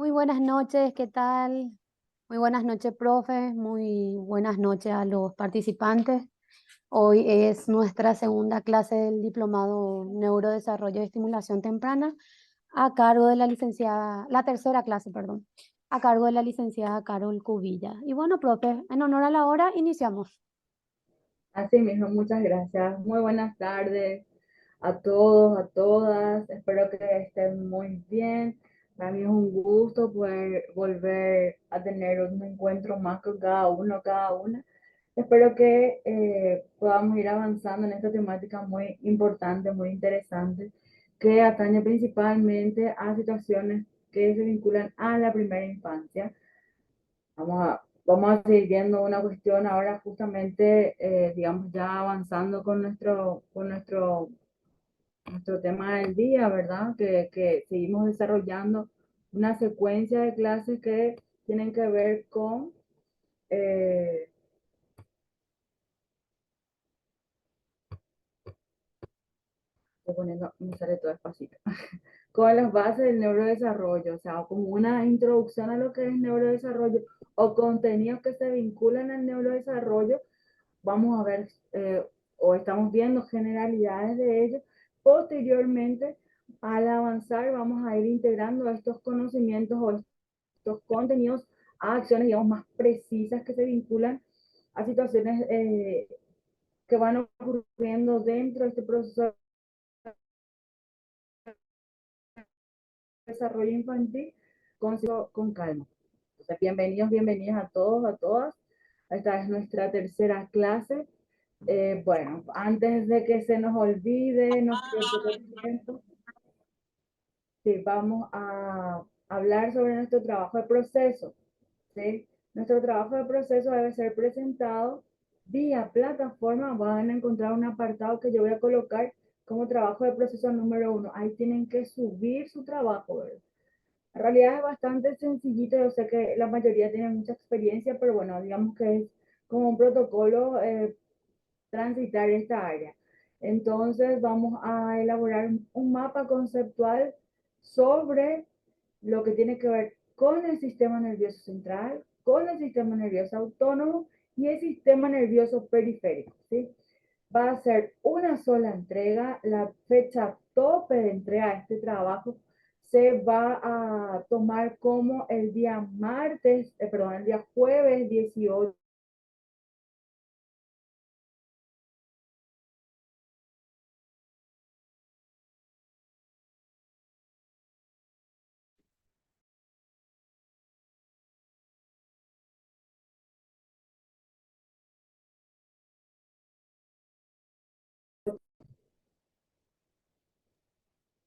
Muy buenas noches, ¿qué tal? Muy buenas noches, profe. Muy buenas noches a los participantes. Hoy es nuestra segunda clase del diplomado Neurodesarrollo y Estimulación Temprana a cargo de la licenciada, la tercera clase, perdón, a cargo de la licenciada Carol Cubilla. Y bueno, profe, en honor a la hora, iniciamos. Así mismo, muchas gracias. Muy buenas tardes a todos, a todas. Espero que estén muy bien. Para mí es un gusto poder volver a tener un encuentro más con cada uno, cada una. Espero que podamos ir avanzando en esta temática muy importante, muy interesante, que atañe principalmente a situaciones que se vinculan a la primera infancia. Vamos a seguir viendo una cuestión ahora justamente, digamos, ya avanzando con nuestro tema del día, ¿verdad? Que seguimos desarrollando una secuencia de clases que tienen que ver con, eh, estoy poniendo, me sale todo despacito, con las bases del neurodesarrollo, o sea, como una introducción a lo que es neurodesarrollo o contenidos que se vinculan al neurodesarrollo. Vamos a ver o estamos viendo generalidades de ellos. Posteriormente, al avanzar, vamos a ir integrando estos conocimientos o estos contenidos a acciones, digamos, más precisas que se vinculan a situaciones que van ocurriendo dentro de este proceso de desarrollo infantil con calma. Entonces, bienvenidos, bienvenidas a todos, a todas. Esta es nuestra tercera clase. Bueno, antes de que se nos olvide, nos quede poco tiempo, sí, vamos a hablar sobre nuestro trabajo de proceso. ¿Sí? Nuestro trabajo de proceso debe ser presentado vía plataforma. Van a encontrar un apartado que yo voy a colocar como trabajo de proceso número 1. Ahí tienen que subir su trabajo, ¿verdad? En realidad es bastante sencillito. Yo sé que la mayoría tiene mucha experiencia, pero bueno, digamos que es como un protocolo transitar esta área. Entonces vamos a elaborar un mapa conceptual sobre lo que tiene que ver con el sistema nervioso central, con el sistema nervioso autónomo y el sistema nervioso periférico. ¿Sí? Va a ser una sola entrega. La fecha tope de entrega de este trabajo se va a tomar como el día el día jueves 18.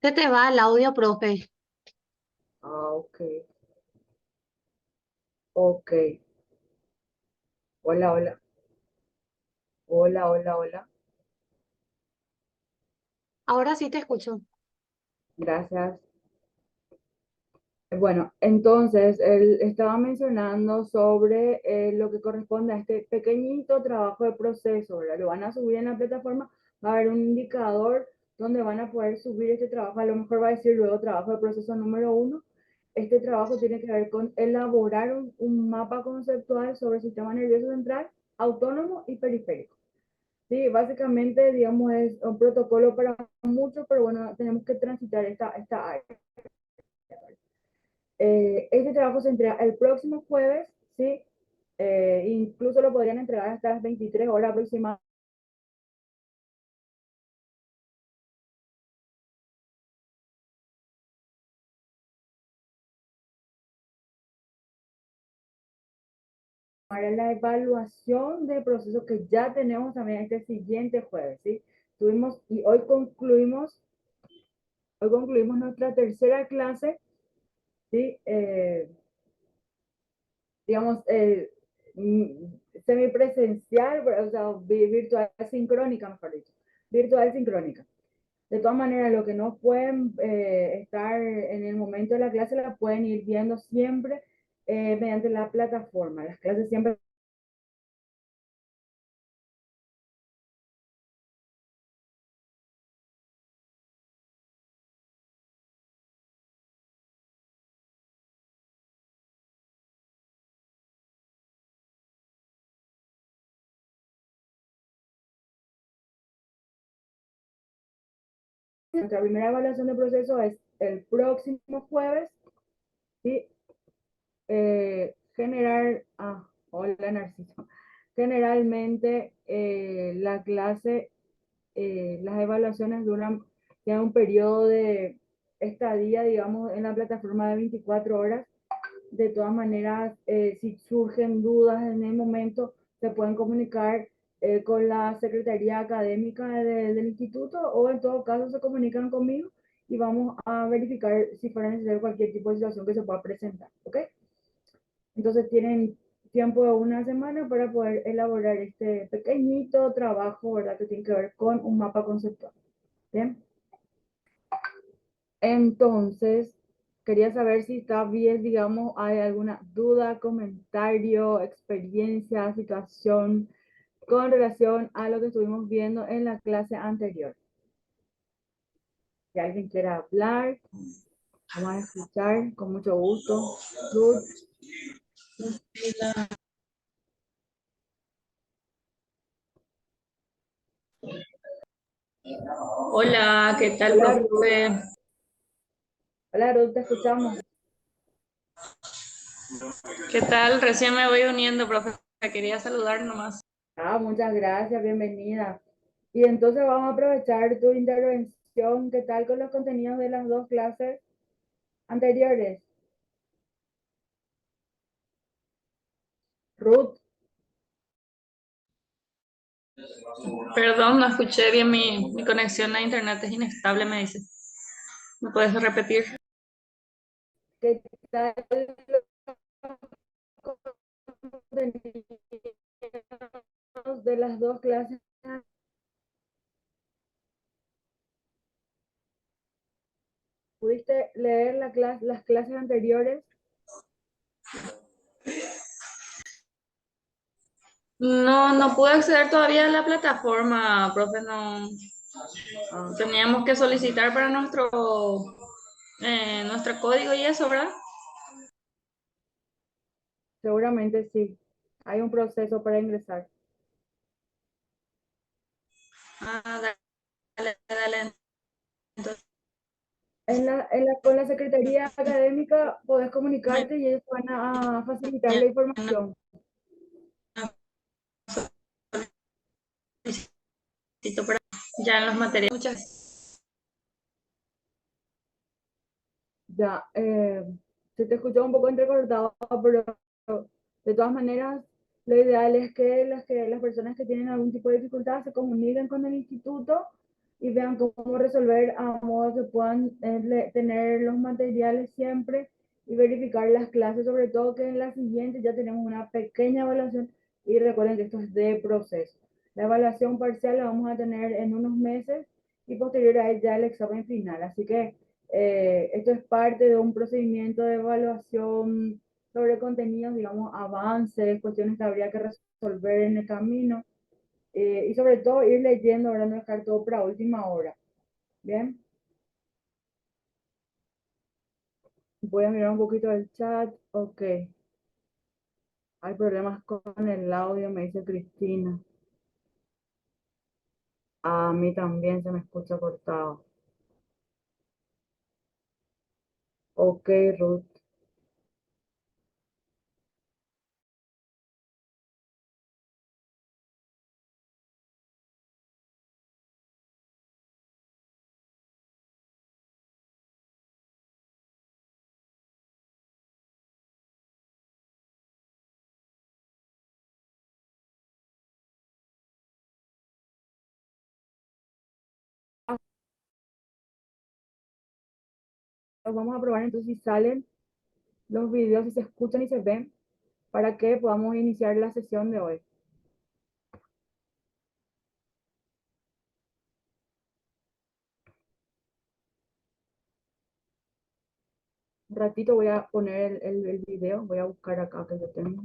Se te va el audio, profe. Ah, ok, ok. Hola, hola, hola, hola, hola. Ahora sí te escucho. Gracias. Bueno, entonces él estaba mencionando sobre lo que corresponde a este pequeñito trabajo de proceso, ¿verdad? Lo van a subir en la plataforma, va a haber un indicador donde van a poder subir este trabajo. A lo mejor va a decir luego trabajo de proceso número 1. Este trabajo tiene que ver con elaborar un mapa conceptual sobre el sistema nervioso central, autónomo y periférico. Sí, básicamente, digamos, es un protocolo para mucho, pero bueno, tenemos que transitar esta área. Este trabajo se entrega el próximo jueves, ¿sí? Incluso lo podrían entregar hasta las 23 horas aproximadamente. Para la evaluación del proceso que ya tenemos también este siguiente jueves, ¿sí? Tuvimos y hoy concluimos nuestra tercera clase, ¿sí? Digamos, semipresencial, o sea, virtual sincrónica, mejor dicho, virtual sincrónica. De todas maneras, lo que no pueden estar en el momento de la clase la pueden ir viendo siempre mediante la plataforma. Las clases siempre Nuestra primera evaluación de proceso es el próximo jueves y hola Narciso. Generalmente la clase, las evaluaciones duran ya un periodo de estadía, digamos, en la plataforma de 24 horas. De todas maneras, si surgen dudas en el momento, se pueden comunicar con la Secretaría Académica del instituto o en todo caso se comunican conmigo y vamos a verificar si fuera necesario cualquier tipo de situación que se pueda presentar. ¿Ok? Entonces tienen tiempo de una semana para poder elaborar este pequeñito trabajo, ¿verdad? Que tiene que ver con un mapa conceptual. Bien. Entonces, quería saber si está bien, digamos, hay alguna duda, comentario, experiencia, situación con relación a lo que estuvimos viendo en la clase anterior. Si alguien quiere hablar, vamos a escuchar con mucho gusto. Ruth. Hola, ¿qué tal, Hola, Ruth. profe? Hola, Ruth, te escuchamos. ¿Qué tal? Recién me voy uniendo, profe. Quería saludar nomás. Muchas gracias, bienvenida. Y entonces vamos a aprovechar tu intervención. ¿Qué tal con los contenidos de las dos clases anteriores? Ruth, Perdón, no escuché bien mi conexión a internet es inestable, me dice. ¿Me puedes repetir? ¿qué tal los contenidos de las dos clases? ¿Pudiste leer las clases anteriores? No, no pude acceder todavía a la plataforma, profe. No, Ah, teníamos que solicitar para nuestro código y eso, ¿verdad? seguramente sí. Hay un proceso para ingresar. Ah, dale, dale. Entonces, Con la Secretaría Académica podés comunicarte y ellos van a facilitar la mañana información. solicito para ya en los materiales. Muchas. Ya, se te escuchó un poco entrecortado, pero de todas maneras, lo ideal es que las personas que tienen algún tipo de dificultad se comuniquen con el instituto y vean cómo resolver a modo que puedan tener los materiales siempre y verificar las clases, sobre todo que en la siguiente ya tenemos una pequeña evaluación y recuerden que esto es de proceso. La evaluación parcial la vamos a tener en unos meses y posterior a ella el examen final. Así que esto es parte de un procedimiento de evaluación sobre contenidos, digamos, avances, cuestiones que habría que resolver en el camino y sobre todo ir leyendo, ahora no dejar todo para última hora. Bien, voy a mirar un poquito el chat. Ok, hay problemas con el audio, me dice Cristina. A mí también se me escucha cortado. Ok, Ruth. Vamos a probar entonces si salen los videos, si se escuchan y se ven, para que podamos iniciar la sesión de hoy. Un ratito voy a poner el video, voy a buscar acá que yo tengo.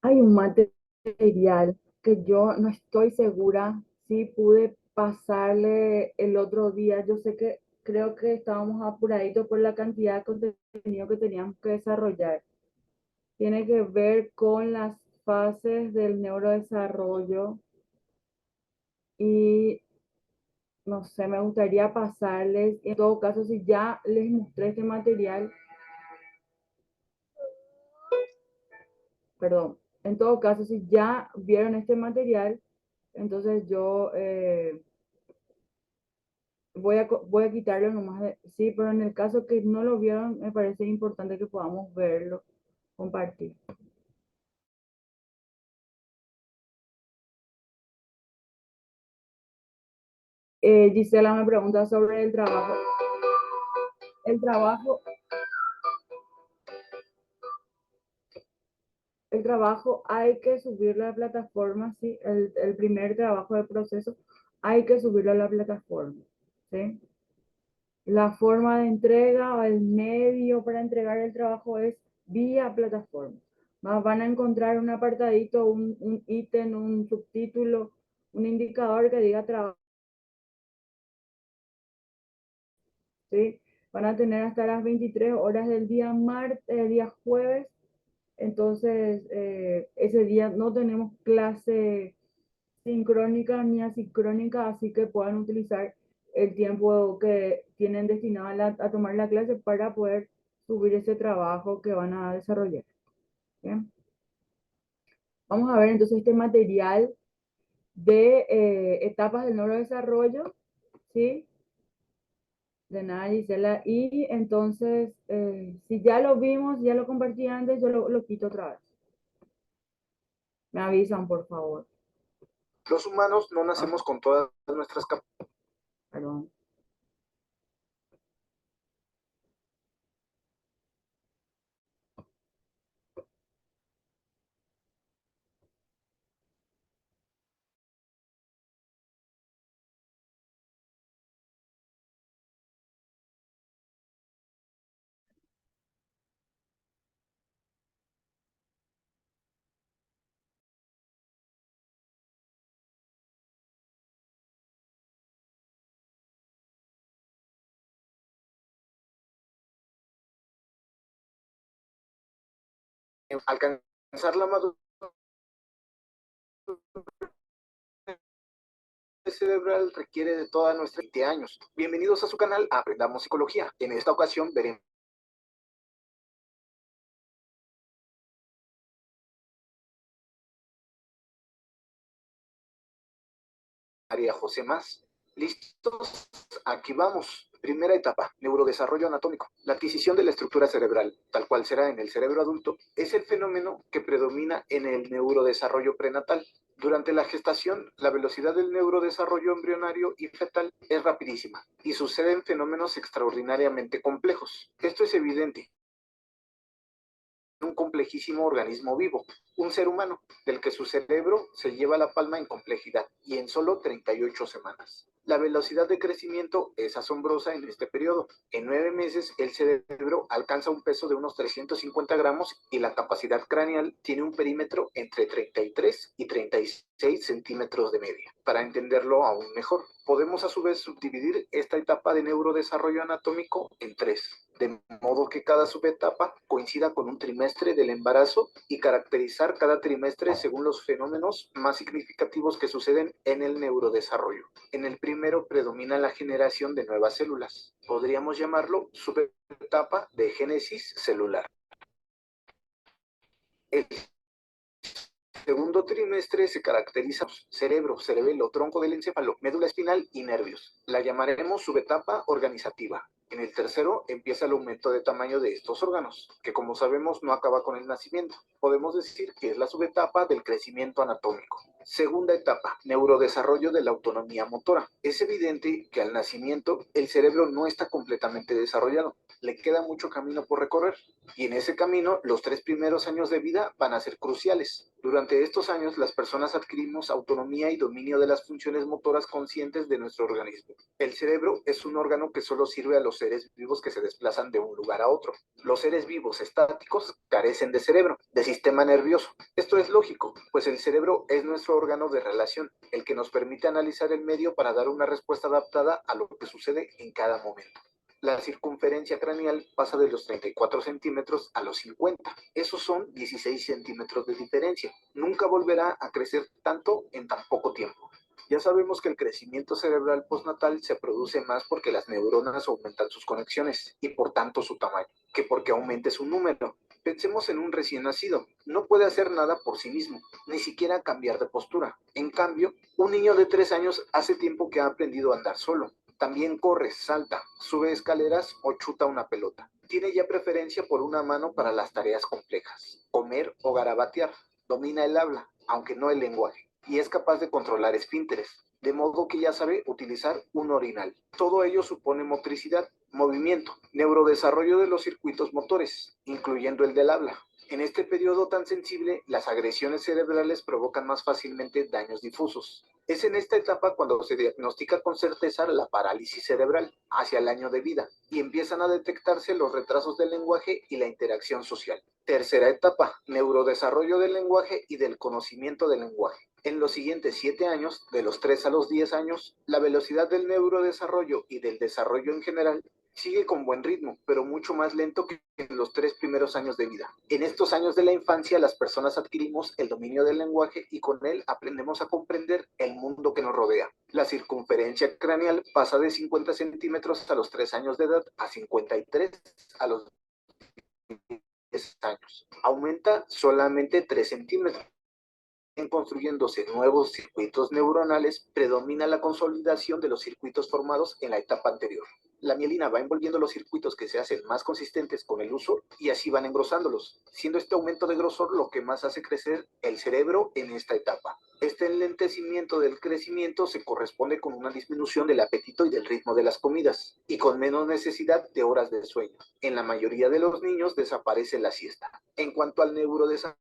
Hay un material que yo no estoy segura si pude pasarle el otro día. Yo sé que creo que estábamos apuraditos por la cantidad de contenido que teníamos que desarrollar. Tiene que ver con las fases del neurodesarrollo y no sé, me gustaría pasarles, en todo caso, si ya les mostré este material, perdón, en todo caso, si ya vieron este material, entonces yo voy a quitarlo nomás de, sí, pero en el caso que no lo vieron, me parece importante que podamos verlo, compartir. Gisela me pregunta sobre el trabajo. El trabajo, el trabajo hay que subirlo a la plataforma, sí, el primer trabajo de proceso hay que subirlo a la plataforma, ¿sí? La forma de entrega o el medio para entregar el trabajo es vía plataforma. Van a encontrar un apartadito, un ítem, un subtítulo, un indicador que diga trabajo, ¿sí? Van a tener hasta las 23 horas del día martes, día jueves. Entonces, ese día no tenemos clase sincrónica ni asincrónica, así que puedan utilizar el tiempo que tienen destinado a tomar la clase para poder subir ese trabajo que van a desarrollar. ¿Bien? Vamos a ver entonces este material de etapas del neurodesarrollo, ¿sí? De nada, Gisela. Y entonces, si ya lo vimos, ya lo compartí antes, yo lo quito otra vez. Me avisan, por favor. Los humanos no nacemos con todas nuestras capacidades. Perdón. Alcanzar la madurez cerebral requiere de toda nuestra 20 años. Bienvenidos a su canal Aprendamos Psicología. En esta ocasión veremos María José Más. ¿Listos? Aquí vamos. Primera etapa, neurodesarrollo anatómico. La adquisición de la estructura cerebral, tal cual será en el cerebro adulto, es el fenómeno que predomina en el neurodesarrollo prenatal. Durante la gestación, la velocidad del neurodesarrollo embrionario y fetal es rapidísima y suceden fenómenos extraordinariamente complejos. Esto es evidente un complejísimo organismo vivo, un ser humano, del que su cerebro se lleva la palma en complejidad y en solo 38 semanas. La velocidad de crecimiento es asombrosa en este periodo. En 9 meses el cerebro alcanza un peso de unos 350 gramos y la capacidad craneal tiene un perímetro entre 33 y 36 centímetros de media. Para entenderlo aún mejor, podemos a su vez subdividir esta etapa de neurodesarrollo anatómico en 3, de modo que cada subetapa coincida con un trimestre del embarazo y caracterizar cada trimestre según los fenómenos más significativos que suceden en el neurodesarrollo. En el primero predomina la generación de nuevas células. Podríamos llamarlo subetapa de génesis celular. El segundo trimestre se caracteriza por cerebro, cerebelo, tronco del encéfalo, médula espinal y nervios. La llamaremos subetapa organizativa. En el tercero empieza el aumento de tamaño de estos órganos, que como sabemos no acaba con el nacimiento. Podemos decir que es la subetapa del crecimiento anatómico. Segunda etapa, neurodesarrollo de la autonomía motora. Es evidente que al nacimiento el cerebro no está completamente desarrollado, le queda mucho camino por recorrer y en ese camino los 3 primeros años de vida van a ser cruciales. Durante estos años las personas adquirimos autonomía y dominio de las funciones motoras conscientes de nuestro organismo. El cerebro es un órgano que solo sirve a los seres vivos que se desplazan de un lugar a otro. Los seres vivos estáticos carecen de cerebro, de sistema nervioso. Esto es lógico, pues el cerebro es nuestro órgano de relación, el que nos permite analizar el medio para dar una respuesta adaptada a lo que sucede en cada momento. La circunferencia craneal pasa de los 34 centímetros a los 50. Esos son 16 centímetros de diferencia. Nunca volverá a crecer tanto en tan poco tiempo. Ya sabemos que el crecimiento cerebral postnatal se produce más porque las neuronas aumentan sus conexiones y por tanto su tamaño, que porque aumente su número. Pensemos en un recién nacido. No puede hacer nada por sí mismo, ni siquiera cambiar de postura. En cambio, un niño de 3 años hace tiempo que ha aprendido a andar solo. También corre, salta, sube escaleras o chuta una pelota. Tiene ya preferencia por una mano para las tareas complejas, comer o garabatear. Domina el habla, aunque no el lenguaje, y es capaz de controlar esfínteres, de modo que ya sabe utilizar un orinal. Todo ello supone motricidad, movimiento, neurodesarrollo de los circuitos motores, incluyendo el del habla. En este periodo tan sensible, las agresiones cerebrales provocan más fácilmente daños difusos. Es en esta etapa cuando se diagnostica con certeza la parálisis cerebral hacia el año de vida y empiezan a detectarse los retrasos del lenguaje y la interacción social. Tercera etapa, neurodesarrollo del lenguaje y del conocimiento del lenguaje. En los siguientes 7 años, de los 3 a los 10 años, la velocidad del neurodesarrollo y del desarrollo en general sigue con buen ritmo, pero mucho más lento que en los 3 primeros años de vida. En estos años de la infancia, las personas adquirimos el dominio del lenguaje y con él aprendemos a comprender el mundo que nos rodea. La circunferencia craneal pasa de 50 centímetros a los 3 años de edad a 53 a los 10 años. Aumenta solamente 3 centímetros. En construyéndose nuevos circuitos neuronales, predomina la consolidación de los circuitos formados en la etapa anterior. La mielina va envolviendo los circuitos que se hacen más consistentes con el uso y así van engrosándolos, siendo este aumento de grosor lo que más hace crecer el cerebro en esta etapa. Este enlentecimiento del crecimiento se corresponde con una disminución del apetito y del ritmo de las comidas, y con menos necesidad de horas de sueño. En la mayoría de los niños desaparece la siesta. En cuanto al neurodesarrollo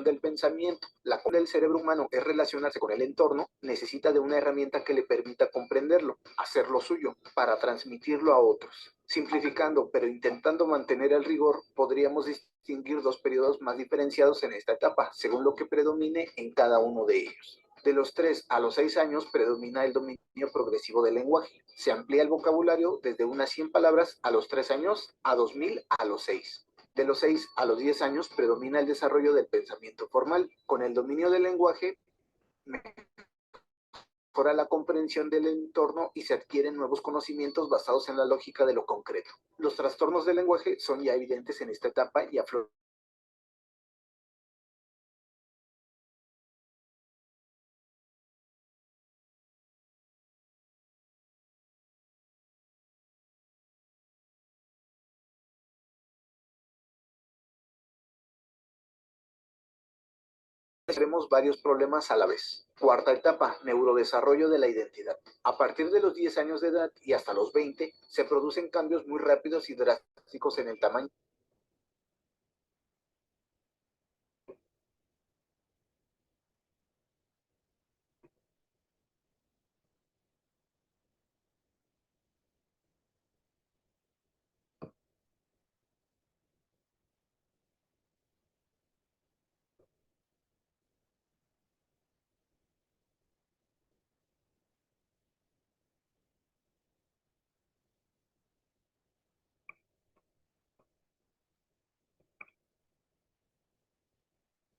del pensamiento. La del cerebro humano es relacionarse con el entorno, necesita de una herramienta que le permita comprenderlo, hacerlo suyo, para transmitirlo a otros. Simplificando, pero intentando mantener el rigor, podríamos distinguir 2 periodos más diferenciados en esta etapa, según lo que predomine en cada uno de ellos. De los 3 a los 6 años predomina el dominio progresivo del lenguaje. Se amplía el vocabulario desde unas 100 palabras a los 3 años a 2000 a los 6. De los 6 a los 10 años predomina el desarrollo del pensamiento formal. Con el dominio del lenguaje mejora la comprensión del entorno y se adquieren nuevos conocimientos basados en la lógica de lo concreto. Los trastornos del lenguaje son ya evidentes en esta etapa y afloran. Tendremos varios problemas a la vez. Cuarta etapa, neurodesarrollo de la identidad. A partir de los 10 años de edad y hasta los 20, se producen cambios muy rápidos y drásticos en el tamaño.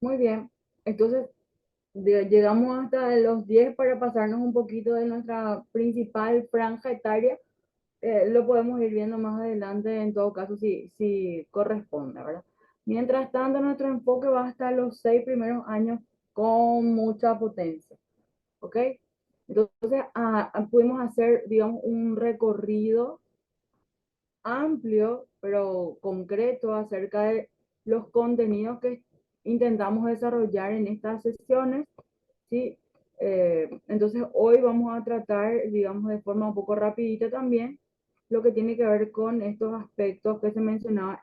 Muy bien. Entonces, llegamos hasta los 10 para pasarnos un poquito de nuestra principal franja etaria. Lo podemos ir viendo más adelante, en todo caso, si corresponde, ¿verdad? Mientras tanto, nuestro enfoque va hasta los 6 primeros años con mucha potencia, ¿ok? Entonces, pudimos hacer, digamos, un recorrido amplio, pero concreto acerca de los contenidos que intentamos desarrollar en estas sesiones, ¿sí? Entonces hoy vamos a tratar, digamos, de forma un poco rapidita también, lo que tiene que ver con estos aspectos que se mencionaba.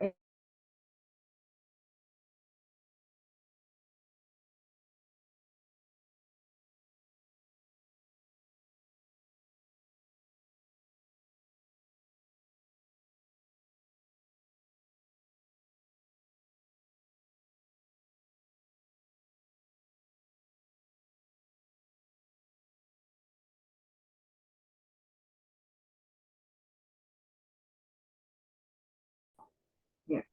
Bien.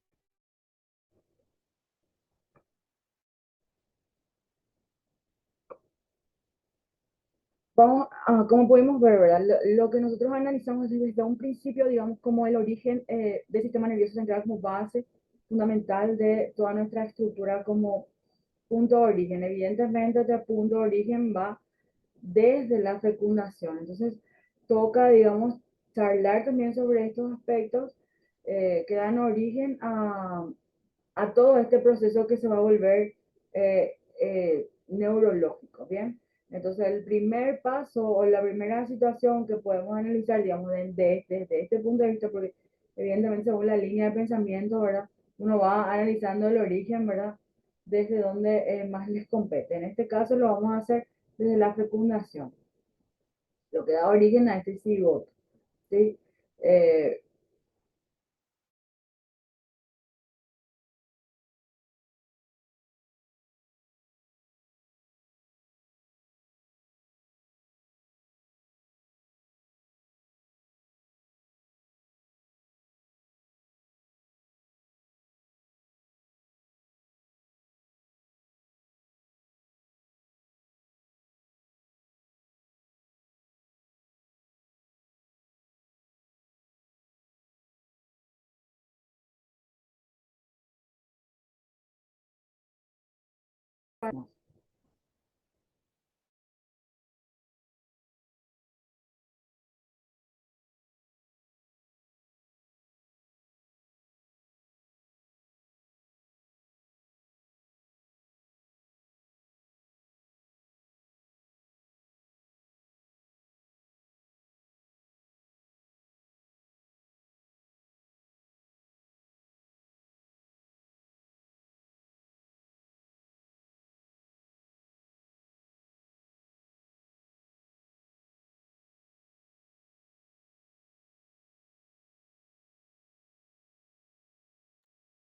Vamos a, como pudimos ver, ¿verdad? Lo que nosotros analizamos es desde un principio, digamos, como el origen del sistema nervioso central como base fundamental de toda nuestra estructura como punto de origen. Evidentemente, este punto de origen va desde la fecundación. Entonces, toca, digamos, charlar también sobre estos aspectos que dan origen a todo este proceso que se va a volver neurológico, ¿bien? Entonces, el primer paso o la primera situación que podemos analizar, digamos, desde este punto de vista, porque evidentemente según la línea de pensamiento, ¿verdad? Uno va analizando el origen, ¿verdad? Desde donde más les compete. En este caso lo vamos a hacer desde la fecundación, lo que da origen a este cigoto, ¿sí? Eh,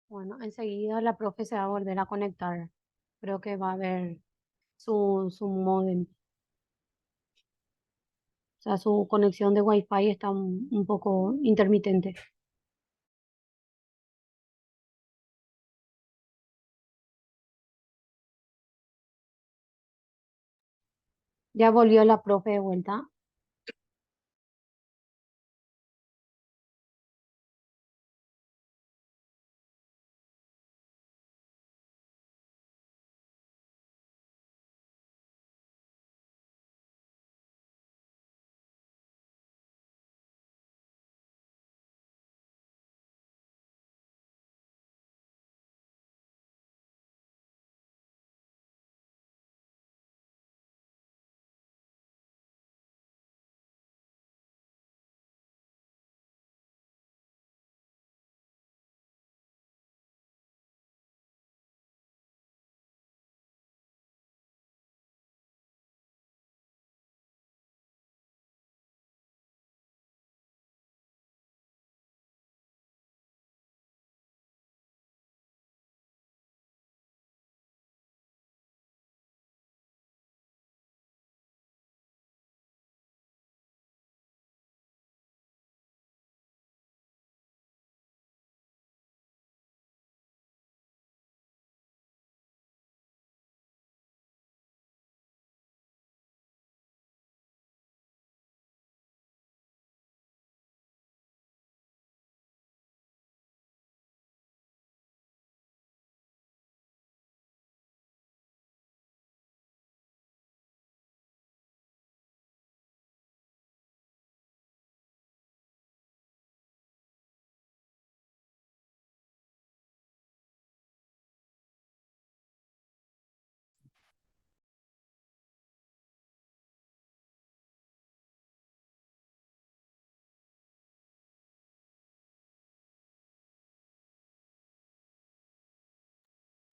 Bueno, enseguida la profe se va a volver a conectar. Creo que va a haber su módem. O sea, su conexión de Wi-Fi está un poco intermitente. Ya volvió la profe de vuelta.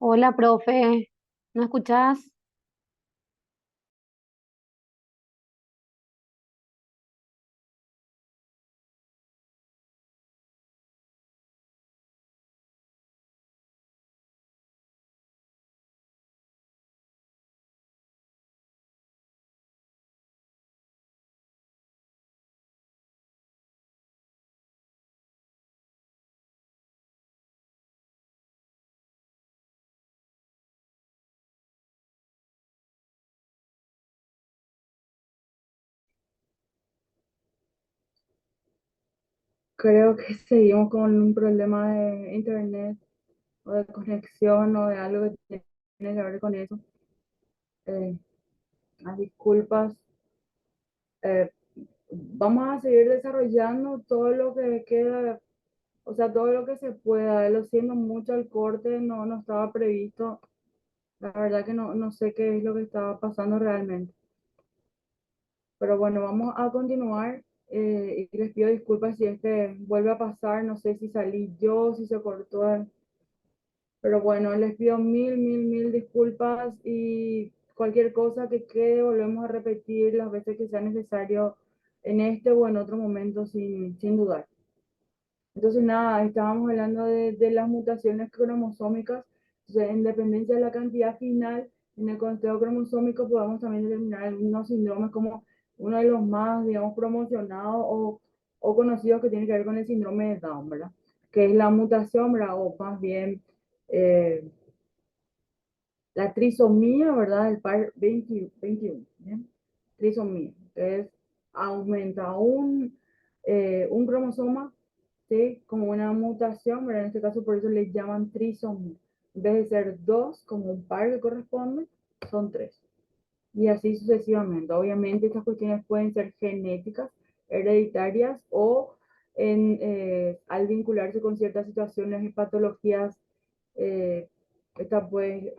Hola, profe. ¿No escuchás? Creo que seguimos con un problema de internet o de conexión o de algo que tiene que ver con eso. Eh, Disculpas. Eh, Vamos a seguir desarrollando todo lo que queda, o sea, todo lo que se pueda. Lo siento mucho el corte, no estaba previsto. La verdad que no sé qué es lo que estaba pasando realmente. Pero bueno, vamos a continuar y les pido disculpas si es que vuelve a pasar. No sé si salí yo, si se cortó. Pero bueno, les pido mil disculpas y cualquier cosa que quede, volvemos a repetir las veces que sea necesario en este o en otro momento sin dudar. Entonces, nada, estábamos hablando de las mutaciones cromosómicas. Entonces, en dependencia de la cantidad final en el conteo cromosómico, podemos también determinar algunos síndromes como uno de los más, digamos, promocionados o conocidos que tiene que ver con el síndrome de Down, ¿verdad? Que es la mutación, ¿verdad? O más bien eh, la trisomía, ¿verdad? El par 21, ¿bien? Trisomía, que es aumenta un cromosoma, ¿sí? Como una mutación, ¿verdad? En este caso por eso le llaman trisomía. En vez de ser dos, como un par que corresponde, son tres. Y así sucesivamente. Obviamente estas cuestiones pueden ser genéticas, hereditarias o al vincularse con ciertas situaciones y patologías, eh, estas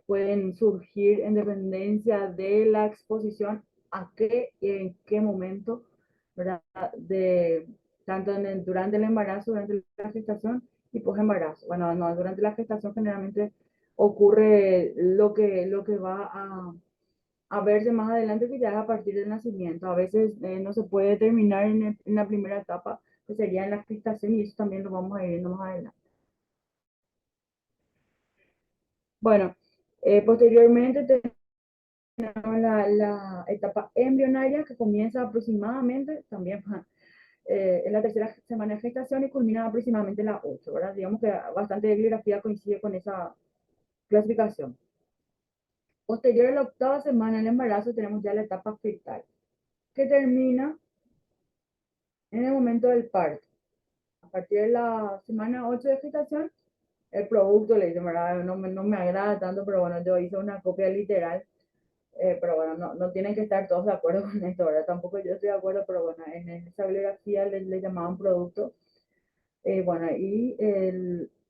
pueden surgir en dependencia de la exposición a qué y en qué momento, ¿verdad? Tanto durante el embarazo, durante la gestación y post-embarazo. Bueno, no, durante la gestación generalmente ocurre lo que va a verse más adelante, que ya es a partir del nacimiento. A veces no se puede terminar en la primera etapa, que sería en la gestación, y eso también lo vamos a ir viendo más adelante. Bueno, posteriormente tenemos la etapa embrionaria, que comienza aproximadamente también en la tercera semana de gestación y culmina aproximadamente en la 8, ¿verdad? Digamos que bastante bibliografía coincide con esa clasificación. Posterior a la octava semana del embarazo tenemos ya la etapa fetal, que termina en el momento del parto. A partir de la semana 8 de gestación, el producto, le dicen, ¿verdad? No me agrada tanto, pero bueno, yo hice una copia literal, pero bueno, no tienen que estar todos de acuerdo con esto, ¿verdad? Tampoco yo estoy de acuerdo, pero bueno, en esa bibliografía le llamaban producto, bueno, y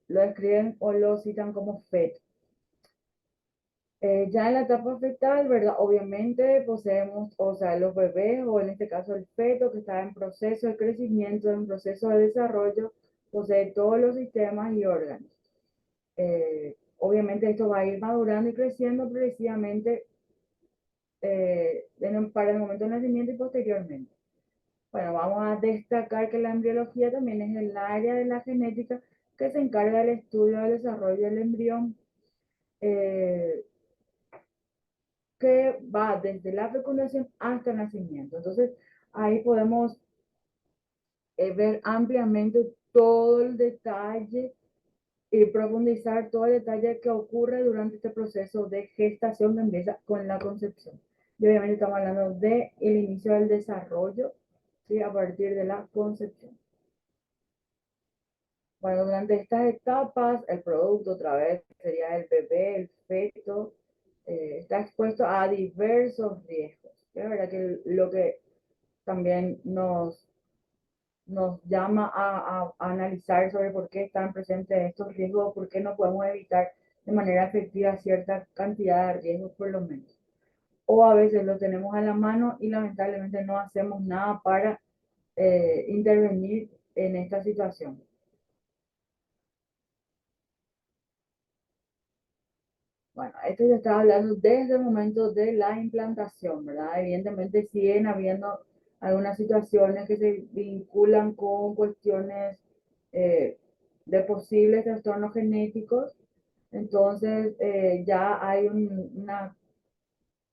lo escriben o lo citan como feto. Ya en la etapa fetal, ¿verdad? Obviamente poseemos, o sea, los bebés, o en este caso el feto que está en proceso de crecimiento, en proceso de desarrollo, posee todos los sistemas y órganos. Obviamente esto va a ir madurando y creciendo progresivamente para el momento del nacimiento y posteriormente. Bueno, vamos a destacar que la embriología también es el área de la genética que se encarga del estudio del desarrollo del embrión. Que va desde la fecundación hasta el nacimiento. Entonces, ahí podemos ver ampliamente todo el detalle y profundizar todo el detalle que ocurre durante este proceso de gestación que empieza con la concepción. Y obviamente estamos hablando del inicio del desarrollo, ¿sí? A partir de la concepción. Bueno, durante estas etapas, el producto otra vez sería el bebé, el feto, está expuesto a diversos riesgos. Es verdad que lo que también nos llama a analizar sobre por qué están presentes estos riesgos, por qué no podemos evitar de manera efectiva cierta cantidad de riesgos por lo menos. O a veces lo tenemos a la mano y lamentablemente no hacemos nada para intervenir en esta situación. Bueno, esto ya estaba hablando desde el momento de la implantación, ¿verdad? Evidentemente siguen habiendo algunas situaciones que se vinculan con cuestiones de posibles trastornos genéticos. Entonces ya hay una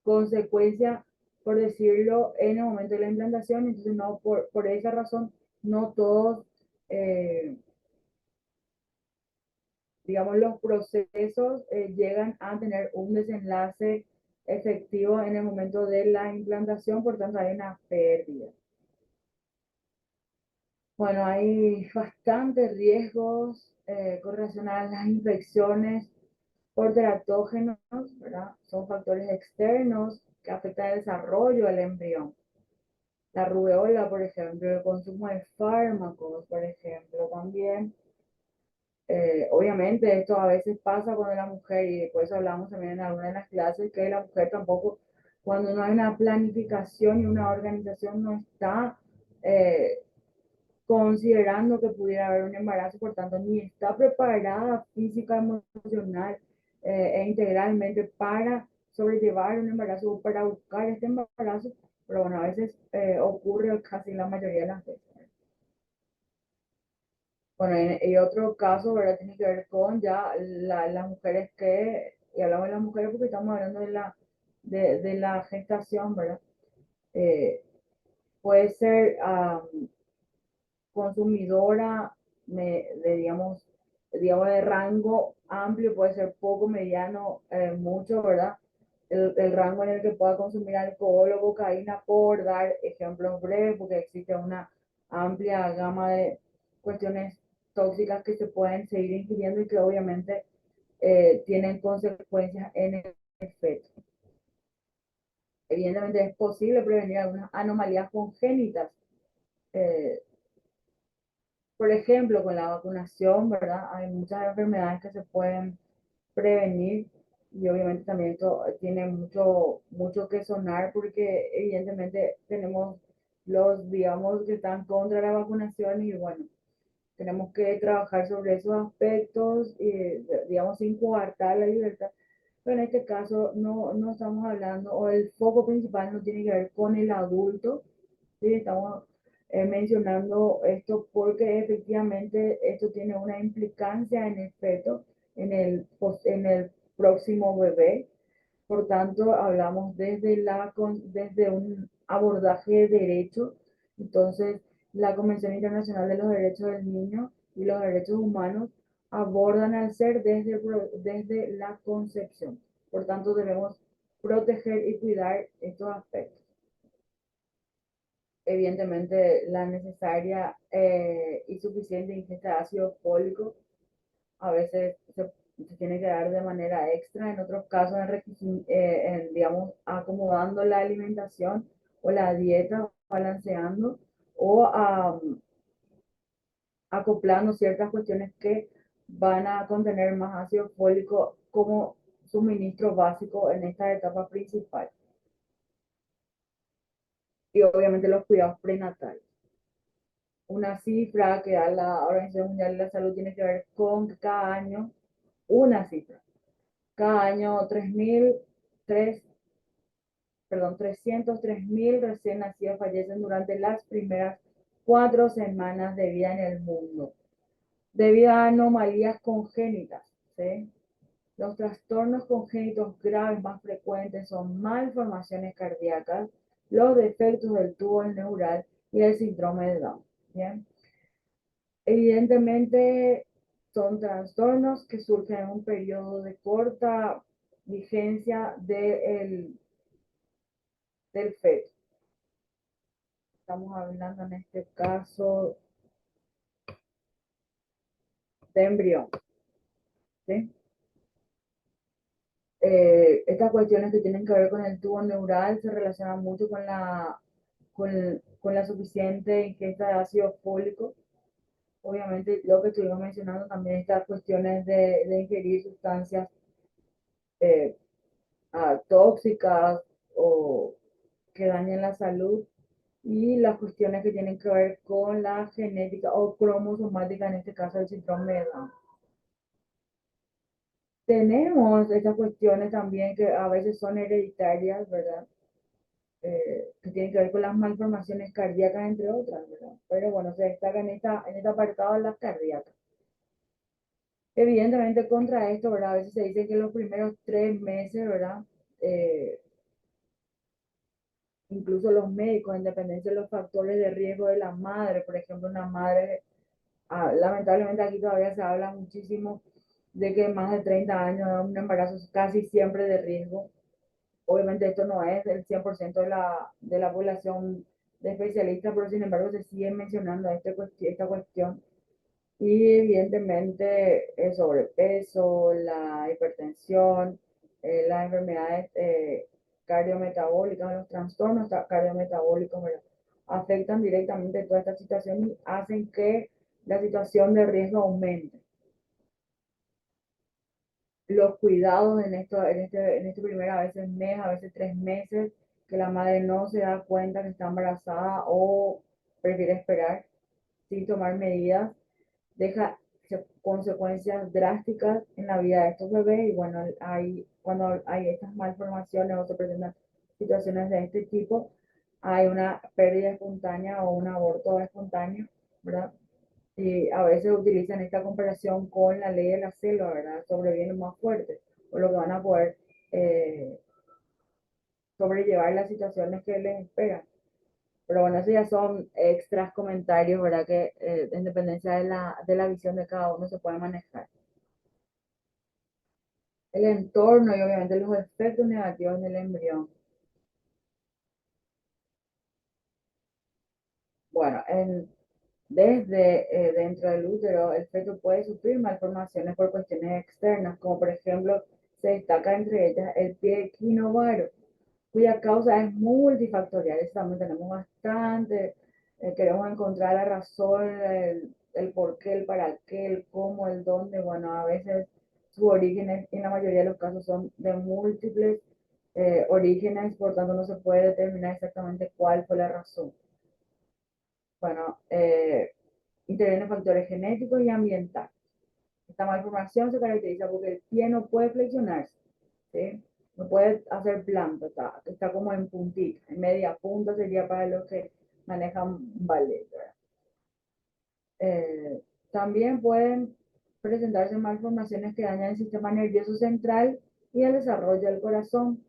consecuencia, por decirlo, en el momento de la implantación. Entonces no, por esa razón, no todos digamos, los procesos llegan a tener un desenlace efectivo en el momento de la implantación, por tanto hay una pérdida. Bueno, hay bastantes riesgos con relación a las infecciones por teratógenos, ¿verdad? Son factores externos que afectan el desarrollo del embrión. La rubeola, por ejemplo, el consumo de fármacos, por ejemplo, también. Obviamente esto a veces pasa cuando la mujer, y después hablamos también en alguna de las clases, que la mujer tampoco, cuando no hay una planificación y una organización, no está considerando que pudiera haber un embarazo, por tanto, ni está preparada física, emocional e integralmente para sobrellevar un embarazo o para buscar este embarazo, pero bueno, a veces ocurre casi la mayoría de las veces. Bueno, y otro caso, ¿verdad? Tiene que ver con ya las mujeres que, y hablamos de las mujeres porque estamos hablando de la gestación, ¿verdad? Eh, puede ser consumidora digamos, de rango amplio, puede ser poco, mediano, mucho, ¿verdad? El rango en el que pueda consumir alcohol o cocaína, por dar ejemplos breves, porque existe una amplia gama de cuestiones tóxicas que se pueden seguir ingiriendo y que obviamente tienen consecuencias en el feto. Evidentemente es posible prevenir algunas anomalías congénitas. Eh, por ejemplo, con la vacunación, ¿verdad? Hay muchas enfermedades que se pueden prevenir y obviamente también esto tiene mucho que sonar porque evidentemente tenemos los, digamos, que están contra la vacunación y bueno, tenemos que trabajar sobre esos aspectos y, digamos, sin coartar la libertad. Pero en este caso no estamos hablando, o el foco principal no tiene que ver con el adulto, ¿sí? Estamos mencionando esto porque efectivamente esto tiene una implicancia en el feto, en el próximo bebé. Por tanto, hablamos desde un abordaje de derecho. Entonces, la Convención Internacional de los Derechos del Niño y los Derechos Humanos abordan al ser desde la concepción. Por tanto, debemos proteger y cuidar estos aspectos. Evidentemente, la necesaria y suficiente ingesta de ácido fólico a veces se tiene que dar de manera extra, en otros casos, digamos, acomodando la alimentación o la dieta, balanceando o acoplando ciertas cuestiones que van a contener más ácido fólico como suministro básico en esta etapa principal. Y obviamente los cuidados prenatales. Una cifra que da la Organización Mundial de la Salud tiene que ver con que cada año, una cifra, cada año 303.000 recién nacidos fallecen durante las primeras 4 semanas de vida en el mundo, debido a anomalías congénitas, ¿sí? Los trastornos congénitos graves más frecuentes son malformaciones cardíacas, los defectos del tubo neural y el síndrome de Down. ¿Bien? Evidentemente son trastornos que surgen en un periodo de corta vigencia del feto. Estamos hablando en este caso de embrión. ¿Sí? Estas cuestiones que tienen que ver con el tubo neural se relacionan mucho con la suficiente ingesta de ácido fólico. Obviamente, lo que estuvimos mencionando también, estas cuestiones de ingerir sustancias eh, tóxicas o que dañen la salud, y las cuestiones que tienen que ver con la genética o cromosomática, en este caso el síndrome de Down. tenemos estas cuestiones también que a veces son hereditarias, ¿verdad? Que tienen que ver con las malformaciones cardíacas, entre otras, ¿verdad? Pero bueno, se destaca en este apartado las cardíacas. Evidentemente contra esto, ¿verdad? A veces se dice que los primeros 3 meses, ¿verdad? Incluso los médicos, en dependencia de los factores de riesgo de la madre, por ejemplo, una madre, lamentablemente aquí todavía se habla muchísimo de que más de 30 años de un embarazo es casi siempre de riesgo. Obviamente esto no es el 100% de la población de especialistas, pero sin embargo se sigue mencionando esta cuestión. Y evidentemente el sobrepeso, la hipertensión, las enfermedades cardiometabólicas, los trastornos cardiometabólicos, ¿verdad? Afectan directamente toda esta situación y hacen que la situación de riesgo aumente. Los cuidados en este primer, a veces mes, a veces 3 meses, que la madre no se da cuenta que está embarazada o prefiere esperar sin tomar medidas, deja consecuencias drásticas en la vida de estos bebés y bueno, cuando hay estas malformaciones o se presentan situaciones de este tipo, hay una pérdida espontánea o un aborto espontáneo, ¿verdad? Y a veces utilizan esta comparación con la ley de la selva, ¿verdad? Sobreviven más fuertes, o lo que van a poder eh, sobrellevar las situaciones que les esperan. Pero bueno, eso ya son extras comentarios, ¿verdad? Que en dependencia de la visión de cada uno se puede manejar. El entorno y obviamente los efectos negativos en el embrión. Bueno, desde dentro del útero, el feto puede sufrir malformaciones por cuestiones externas, como por ejemplo, se destaca entre ellas el pie equinovaro, cuya causa es multifactorial. Eso también tenemos bastante. Queremos encontrar la razón, el por qué, el para qué, el cómo, el dónde. Bueno, a veces sus orígenes, en la mayoría de los casos, son de múltiples orígenes, por tanto no se puede determinar exactamente cuál fue la razón. Bueno, intervienen factores genéticos y ambientales. Esta malformación se caracteriza porque el pie no puede flexionarse, ¿sí? No puede hacer planta, está como en puntita, en media punta sería para los que manejan ballet. También pueden presentarse malformaciones que dañan el sistema nervioso central y el desarrollo del corazón,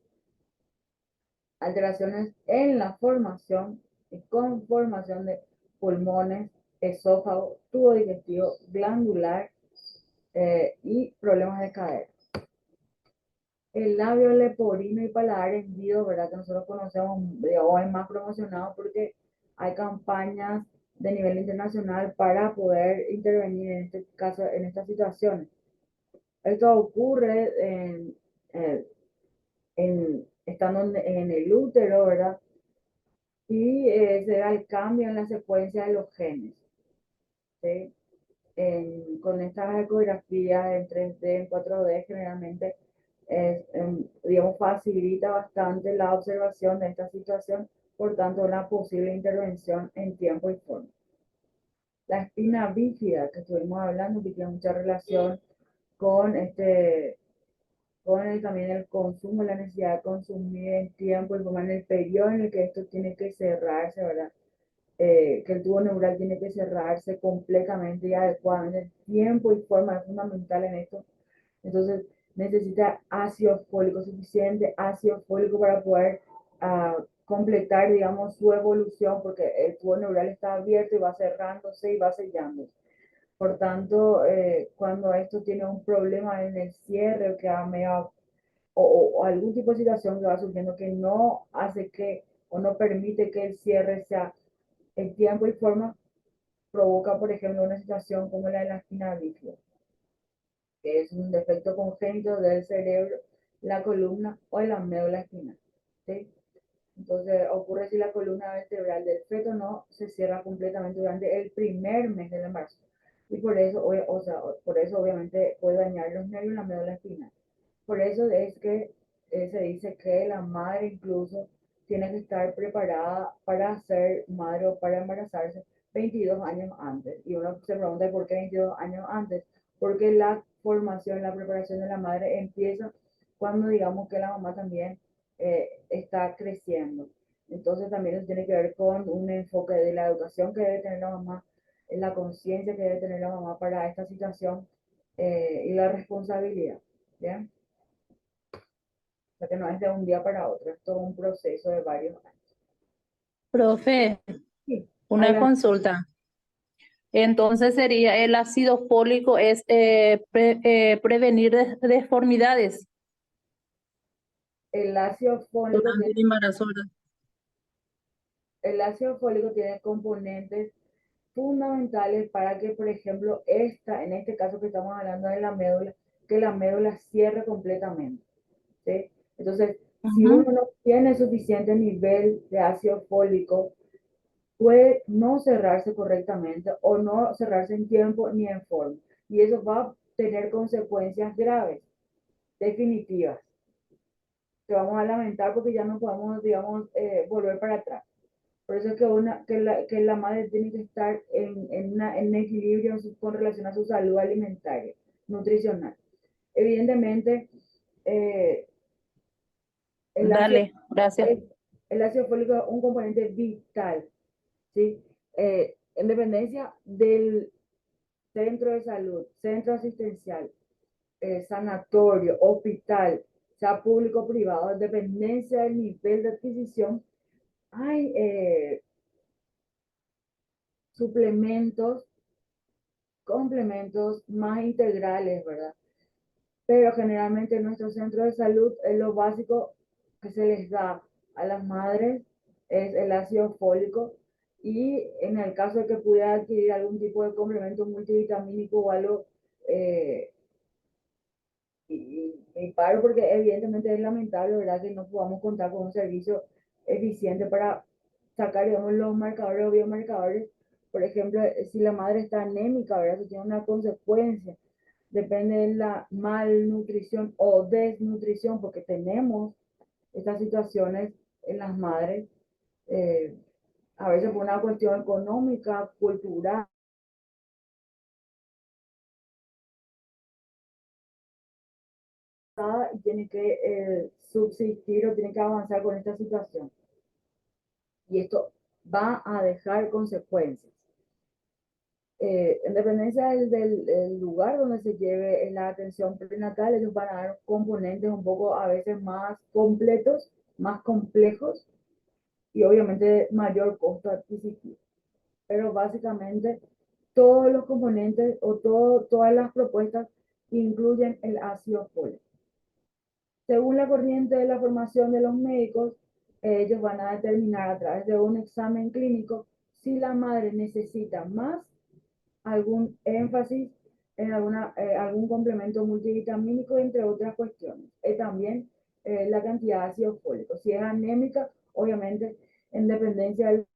alteraciones en la formación y conformación de pulmones, esófago, tubo digestivo, glandular y problemas de cadera. El labio leporino y paladar hendido, ¿verdad? Que nosotros conocemos, o es más promocionado porque hay campañas de nivel internacional para poder intervenir en este caso, en estas situaciones. Esto ocurre estando en el útero, ¿verdad? Y se da el cambio en la secuencia de los genes, ¿sí? Con estas ecografías en 3D, en 4D, generalmente digamos, facilita bastante la observación de esta situación, por tanto, una posible intervención en tiempo y forma. La espina bífida que estuvimos hablando, que tiene mucha relación con también el consumo, la necesidad de consumir en tiempo y forma, en el periodo en el que esto tiene que cerrarse, ¿verdad? Que el tubo neural tiene que cerrarse completamente y adecuadamente. El tiempo y forma es fundamental en esto. Entonces, necesita ácido fólico, suficiente ácido fólico para poder completar, digamos, su evolución, porque el tubo neural está abierto y va cerrándose y va sellándose. Por tanto, cuando esto tiene un problema en el cierre, que o algún tipo de situación que va surgiendo que no hace que o no permite que el cierre sea en tiempo y forma, provoca, por ejemplo, una situación como la de la espina bífida, que es un defecto congénito del cerebro, la columna o la médula espinal, ¿sí? Entonces ocurre si la columna vertebral del feto no se cierra completamente durante el primer mes del embarazo. Y por eso, por eso obviamente puede dañar los nervios en la médula espinal. Por eso es que se dice que la madre incluso tiene que estar preparada para ser madre o para embarazarse 22 años antes. Y uno se pregunta por qué 22 años antes. Porque la formación, la preparación de la madre empieza cuando digamos que la mamá también está creciendo. Entonces también eso tiene que ver con un enfoque de la educación que debe tener la mamá, la conciencia que debe tener la mamá para esta situación y la responsabilidad. ¿Bien? O sea que no es de un día para otro, es todo un proceso de varios años. Profe, Sí, una consulta. Entonces sería el ácido fólico es prevenir deformidades el ácido fólico durante tiene, el embarazo, ¿verdad? el ácido fólico tiene componentes fundamentales para que, por ejemplo, en este caso que estamos hablando de la médula, que la médula cierre completamente. ¿Sí? Entonces, si uno no tiene suficiente nivel de ácido fólico, puede no cerrarse correctamente o no cerrarse en tiempo ni en forma. Y eso va a tener consecuencias graves, definitivas, que vamos a lamentar porque ya no podemos, digamos, volver para atrás. Por eso es que la madre tiene que estar en equilibrio con relación a su salud alimentaria, nutricional. Evidentemente, eh, el ácido, Dale, gracias. el ácido fólico es un componente vital, ¿sí? En dependencia del centro de salud, centro asistencial, sanatorio, hospital, sea público o privado, en dependencia del nivel de adquisición, hay suplementos, complementos más integrales, ¿verdad? Pero generalmente en nuestro centro de salud es lo básico que se les da a las madres es el ácido fólico y en el caso de que pudiera adquirir algún tipo de complemento multivitamínico o algo, y paro porque evidentemente es lamentable, ¿verdad? Que no podamos contar con un servicio eficiente para sacar, digamos, los marcadores o biomarcadores. Por ejemplo, si la madre está anémica, ¿verdad? Eso tiene una consecuencia. Depende de la malnutrición o desnutrición, porque tenemos estas situaciones en las madres, eh, a veces por una cuestión económica, cultural, y tiene que subsistir o tiene que avanzar con esta situación. Y esto va a dejar consecuencias. En dependencia del lugar donde se lleve la atención prenatal, ellos van a dar componentes un poco a veces más completos, más complejos y obviamente mayor costo adquisitivo. Pero básicamente todos los componentes o todas las propuestas incluyen el ácido fólico. Según la corriente de la formación de los médicos, ellos van a determinar a través de un examen clínico si la madre necesita más algún énfasis en algún complemento multivitamínico, entre otras cuestiones. También la cantidad de ácido fólico. Si es anémica, obviamente en dependencia del...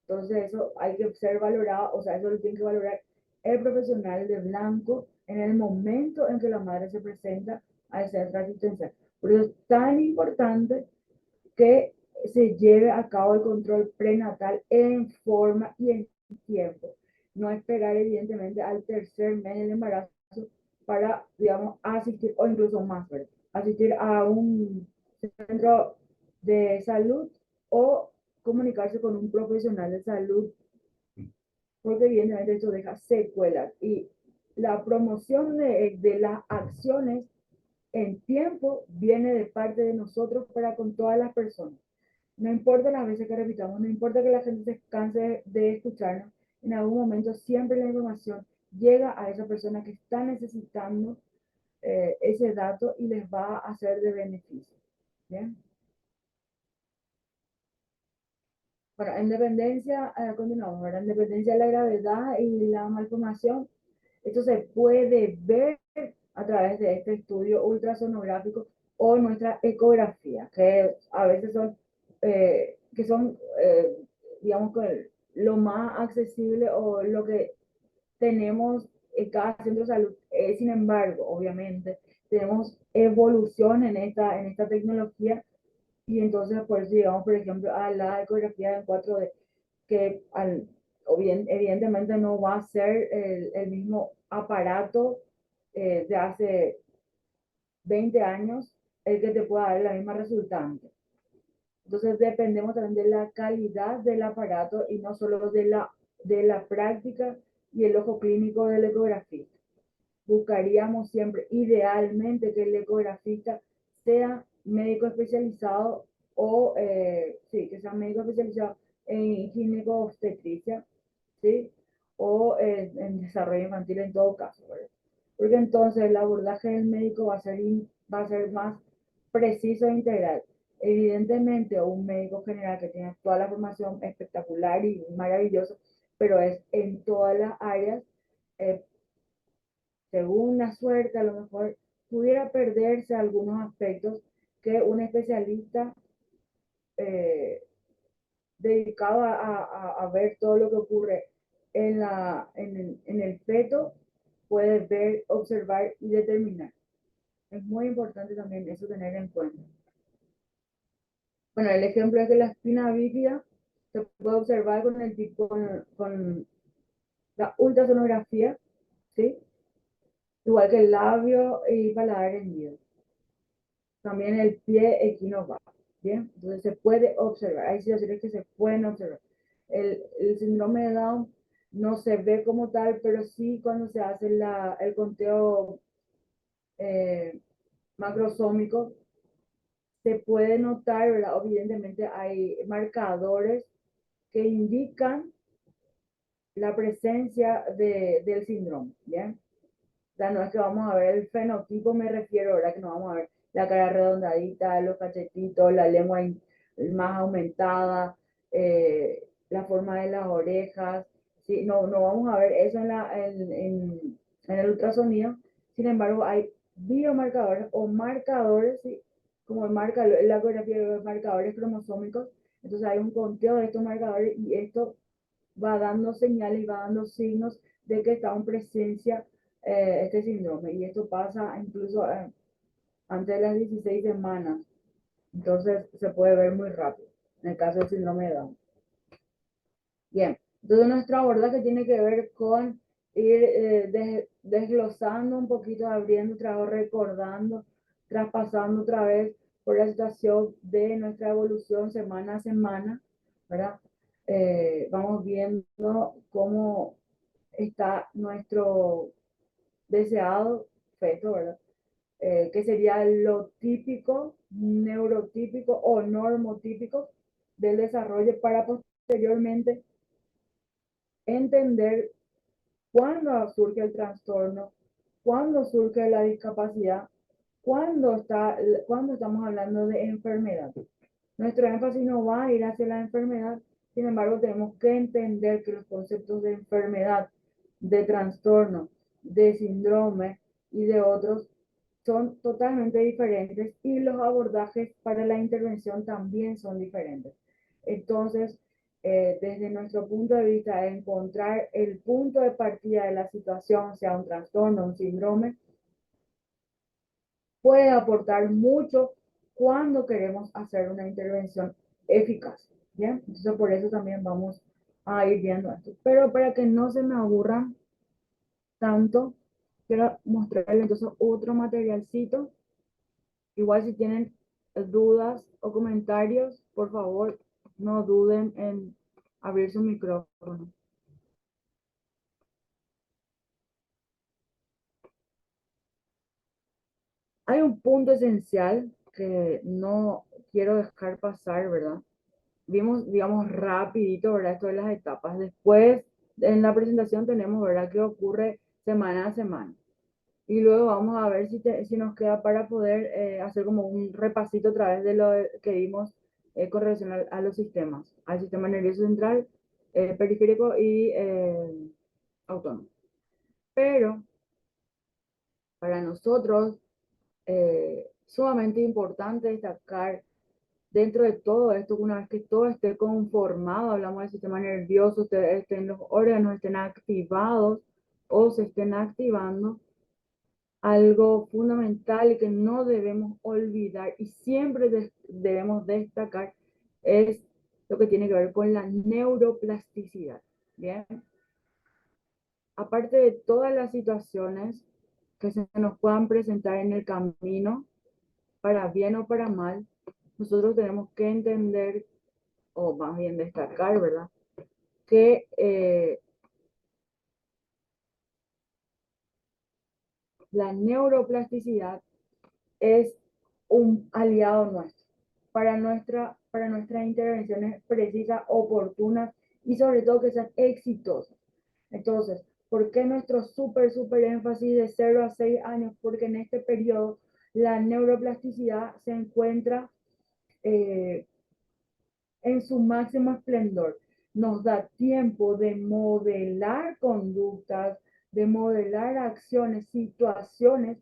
Entonces eso hay que ser valorado, o sea, eso lo tiene que valorar el profesional de blanco en el momento en que la madre se presenta al centro asistencial. Por eso es tan importante que se lleve a cabo el control prenatal en forma y en tiempo. No esperar, evidentemente, al tercer mes del embarazo para, digamos, asistir, o incluso más, ¿verdad? Asistir a un centro de salud o comunicarse con un profesional de salud, porque evidentemente esto deja secuelas. Y la promoción de las acciones en tiempo viene de parte de nosotros para con todas las personas. No importa las veces que repitamos, no importa que la gente se canse de escucharnos, en algún momento siempre la información llega a esa persona que está necesitando ese dato y les va a ser de beneficio. ¿Bien? Bueno, en dependencia, continuamos, ¿verdad? En dependencia de la gravedad y la malformación, esto se puede ver a través de este estudio ultrasonográfico o nuestra ecografía, que a veces son, digamos, lo más accesible o lo que tenemos en cada centro de salud. Sin embargo, obviamente, tenemos evolución en esta tecnología y entonces por eso llegamos, por ejemplo, a la ecografía en 4D, que evidentemente no va a ser el mismo aparato de hace 20 años el que te pueda dar la misma resultante. Entonces dependemos también de la calidad del aparato y no solo de la práctica y el ojo clínico del ecografista. Buscaríamos siempre, idealmente, que el ecografista sea médico especializado o, sí, que sea médico especializado en gineco-obstetricia, ¿sí? O en desarrollo infantil en todo caso, ¿verdad? Porque entonces el abordaje del médico va a ser más preciso e integral. Evidentemente, un médico general que tiene toda la formación espectacular y maravilloso, pero es en todas las áreas, eh, según la suerte, a lo mejor pudiera perderse algunos aspectos que un especialista eh, dedicado a ver todo lo que ocurre en el feto puede ver, observar y determinar. Es muy importante también eso tener en cuenta. Bueno, el ejemplo es que la espina bífida se puede observar con la ultrasonografía, ¿sí? Igual que el labio y paladar hendido. También el pie equinovaco, ¿bien? Entonces se puede observar, hay situaciones que se pueden observar. El síndrome de Down no se ve como tal, pero sí cuando se hace el conteo macrosómico, se puede notar, ¿verdad? Evidentemente hay marcadores que indican la presencia del síndrome, ¿bien? O sea, no es que vamos a ver el fenotipo, me refiero, ¿verdad? Que no vamos a ver la cara redondadita, los cachetitos, la lengua más aumentada, la forma de las orejas, ¿sí? No, no vamos a ver eso en el ultrasonido. Sin embargo, hay biomarcadores o marcadores, ¿sí? Como marca la ecografía de marcadores cromosómicos. Entonces hay un conteo de estos marcadores y esto va dando señales y va dando signos de que está en presencia este síndrome. Y esto pasa incluso antes de las 16 semanas. Entonces se puede ver muy rápido en el caso del síndrome de Down. Bien, entonces nuestro abordaje tiene que ver con ir desglosando un poquito, abriendo otra vez, recordando, traspasando otra vez por la situación de nuestra evolución semana a semana, ¿verdad? Vamos viendo cómo está nuestro deseado feto, ¿verdad? Que sería lo típico, neurotípico o normotípico del desarrollo para posteriormente entender cuándo surge el trastorno, cuándo surge la discapacidad, cuándo estamos hablando de enfermedad. Nuestro énfasis no va a ir hacia la enfermedad, sin embargo tenemos que entender que los conceptos de enfermedad, de trastorno, de síndrome y de otros son totalmente diferentes y los abordajes para la intervención también son diferentes. Entonces, desde nuestro punto de vista, encontrar el punto de partida de la situación, sea un trastorno, un síndrome, puede aportar mucho cuando queremos hacer una intervención eficaz. ¿Bien? Entonces, por eso también vamos a ir viendo esto. Pero para que no se me aburran tanto, quiero mostrarles entonces otro materialcito. Igual si tienen dudas o comentarios, por favor, no duden en abrir su micrófono. Hay un punto esencial que no quiero dejar pasar, ¿verdad? Vimos, digamos, rapidito, ¿verdad? Esto de las etapas. Después, en la presentación tenemos, ¿verdad? Qué ocurre semana a semana. Y luego vamos a ver si nos queda para poder hacer como un repasito a través de lo que vimos con relación a los sistemas, al sistema nervioso central, periférico y autónomo. Pero para nosotros, sumamente importante destacar dentro de todo esto, una vez que todo esté conformado, hablamos del sistema nervioso, estén los órganos estén activados o se estén activando, algo fundamental y que no debemos olvidar y siempre debemos destacar es lo que tiene que ver con la neuroplasticidad. Bien. Aparte de todas las situaciones que se nos puedan presentar en el camino, para bien o para mal, nosotros tenemos que entender, o más bien destacar, ¿verdad? Que la neuroplasticidad es un aliado nuestro para nuestras intervenciones precisas, oportunas y sobre todo que sean exitosas. Entonces, ¿por qué nuestro súper énfasis de 0 a 6 años? Porque en este periodo la neuroplasticidad se encuentra en su máximo esplendor. Nos da tiempo de modelar conductas, de modelar acciones, situaciones,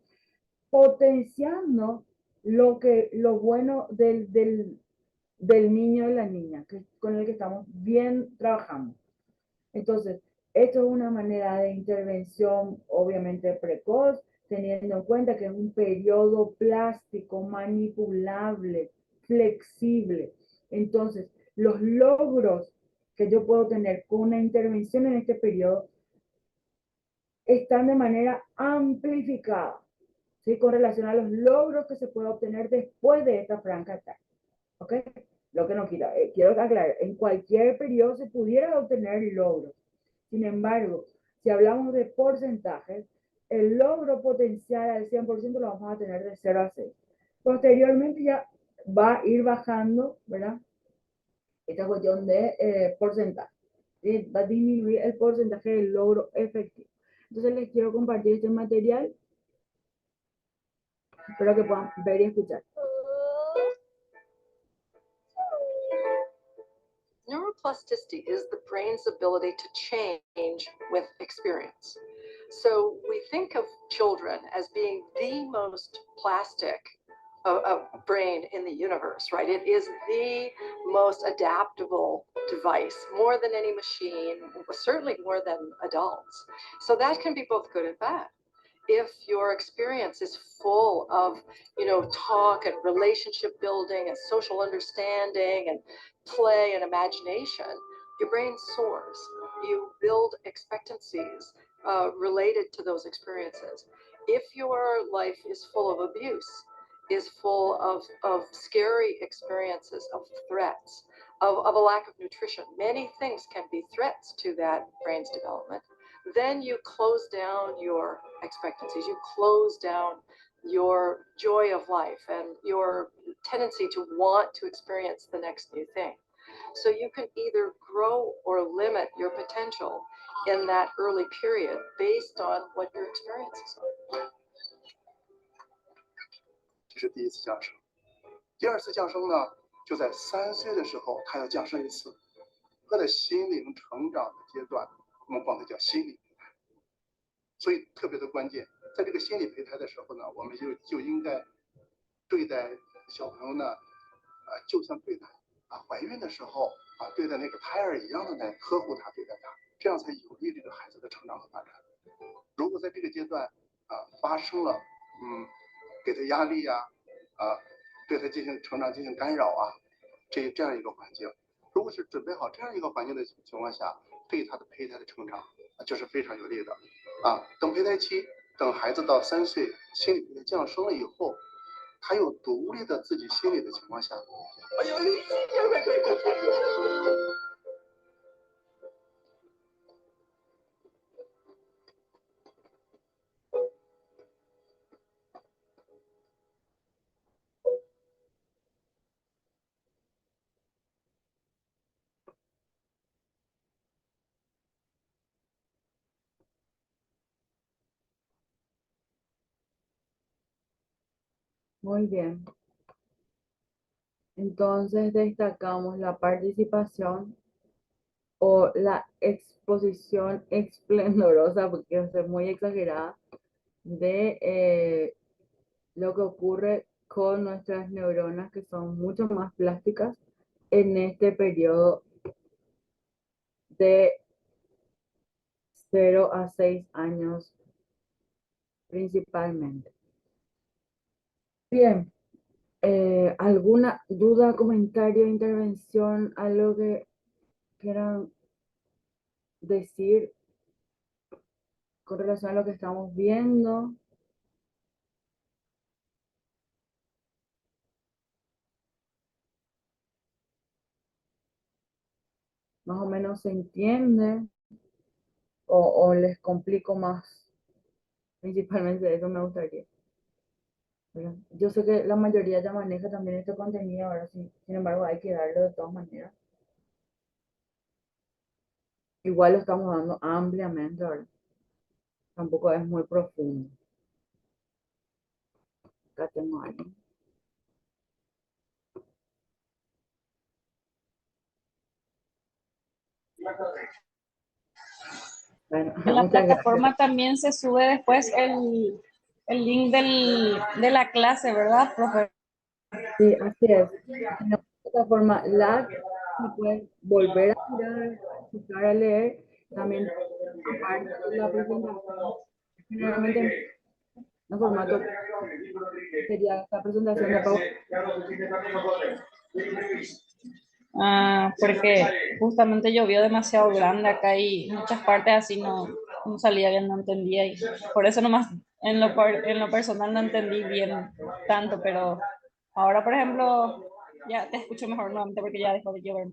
potenciando lo bueno del niño y la niña con el que estamos bien trabajando. Entonces, esto es una manera de intervención obviamente precoz, teniendo en cuenta que es un periodo plástico, manipulable, flexible. Entonces, los logros que yo puedo tener con una intervención en este periodo están de manera amplificada, ¿sí? Con relación a los logros que se puede obtener después de esta franja etaria. ¿Ok? Lo que no quiero aclarar, en cualquier periodo se pudiera obtener logros. Sin embargo, si hablamos de porcentajes, el logro potencial al 100% lo vamos a tener de 0 a 6. Posteriormente ya va a ir bajando, ¿verdad? Esta cuestión de porcentaje. ¿Sí? Va a disminuir el porcentaje del logro efectivo. Entonces les quiero compartir este material. Espero que puedan ver y escuchar. Neuroplasticity is the brain's ability to change with experience. So we think of children as being the most plastic brain in the universe, right? It is the most adaptable device, more than any machine, certainly more than adults. So that can be both good and bad. If your experience is full of, talk and relationship building and social understanding and play and imagination, your brain soars. You build expectancies related to those experiences. If your life is full of abuse, is full of scary experiences, of threats, of a lack of nutrition, many things can be threats to that brain's development. Then you close down your expectancies, you close down your joy of life and your tendency to want to experience the next new thing. So you can either grow or limit your potential in that early period based on what your experiences are. 这是第一次降生，第二次降生呢，就在3岁的时候，他要降生一次。他的心灵成长的阶段，我们管它叫心理胚胎。所以特别的关键，在这个心理胚胎的时候呢，我们就应该对待小朋友呢，就像对待怀孕的时候对待那个胎儿一样的来呵护他，对待他，这样才有利这个孩子的成长和发展。如果在这个阶段发生了给他压力对他成长进行干扰这样一个环境，如果是准备好这样一个环境的情况下，对他的胚胎的成长就是非常有利的等胚胎期，等孩子到3岁，心理胚胎降生了以后，他有独立的自己心理的情况下，Muy bien. Entonces destacamos la participación o la exposición esplendorosa, porque es muy exagerada, de lo que ocurre con nuestras neuronas, que son mucho más plásticas en este periodo de 0 a 6 años principalmente. Bien, ¿alguna duda, comentario, intervención, algo que quieran decir con relación a lo que estamos viendo? Más o menos se entiende o les complico más. Principalmente eso me gustaría. ¿Verdad? Yo sé que la mayoría ya maneja también este contenido, ahora sí. Sin embargo, hay que darlo de todas maneras. Igual lo estamos dando ampliamente ahora. Tampoco es muy profundo. Acá tengo algo. Bueno, En la muchas gracias. plataforma también se sube después el link de la clase, ¿verdad, profe? Sí, así es. En la plataforma LAC se puede volver a mirar, escuchar, a leer. También aparte de la presentación, generalmente en formato sería esta presentación de PowerPoint. Ah, porque justamente llovió demasiado grande acá y muchas partes así no salía bien, no entendía y por eso nomás en lo personal no entendí bien tanto, pero ahora por ejemplo ya te escucho mejor nuevamente porque ya dejó de llover.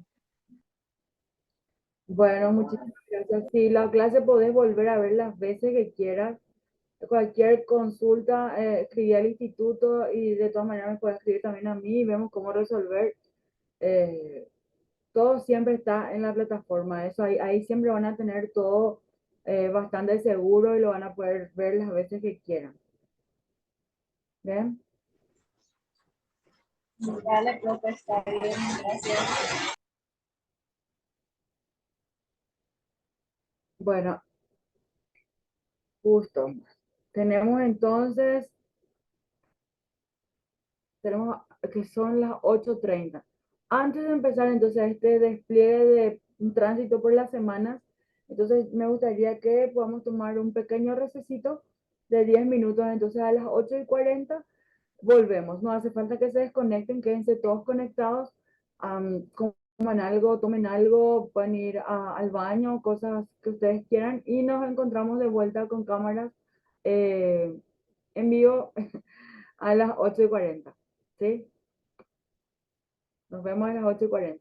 Bueno, muchísimas gracias. Sí, la clase podés volver a ver las veces que quieras. Cualquier consulta, escribí al instituto y de todas maneras me puedes escribir también a mí y vemos cómo resolver. Eh, Todo siempre está en la plataforma. Eso ahí siempre van a tener todo bastante seguro y lo van a poder ver las veces que quieran. ¿Bien? Dale, profe, está bien, gracias. Bueno, justo. Tenemos entonces, tenemos que son las 8:30. Antes de empezar entonces este despliegue de un tránsito por las semanas, entonces me gustaría que podamos tomar un pequeño recesito de 10 minutos. Entonces a las 8:40 volvemos. No hace falta que se desconecten, quédense todos conectados. Coman algo, tomen algo, pueden ir al baño, cosas que ustedes quieran. Y nos encontramos de vuelta con cámaras en vivo a las 8:40. ¿Sí? Nos vemos a las 8:40.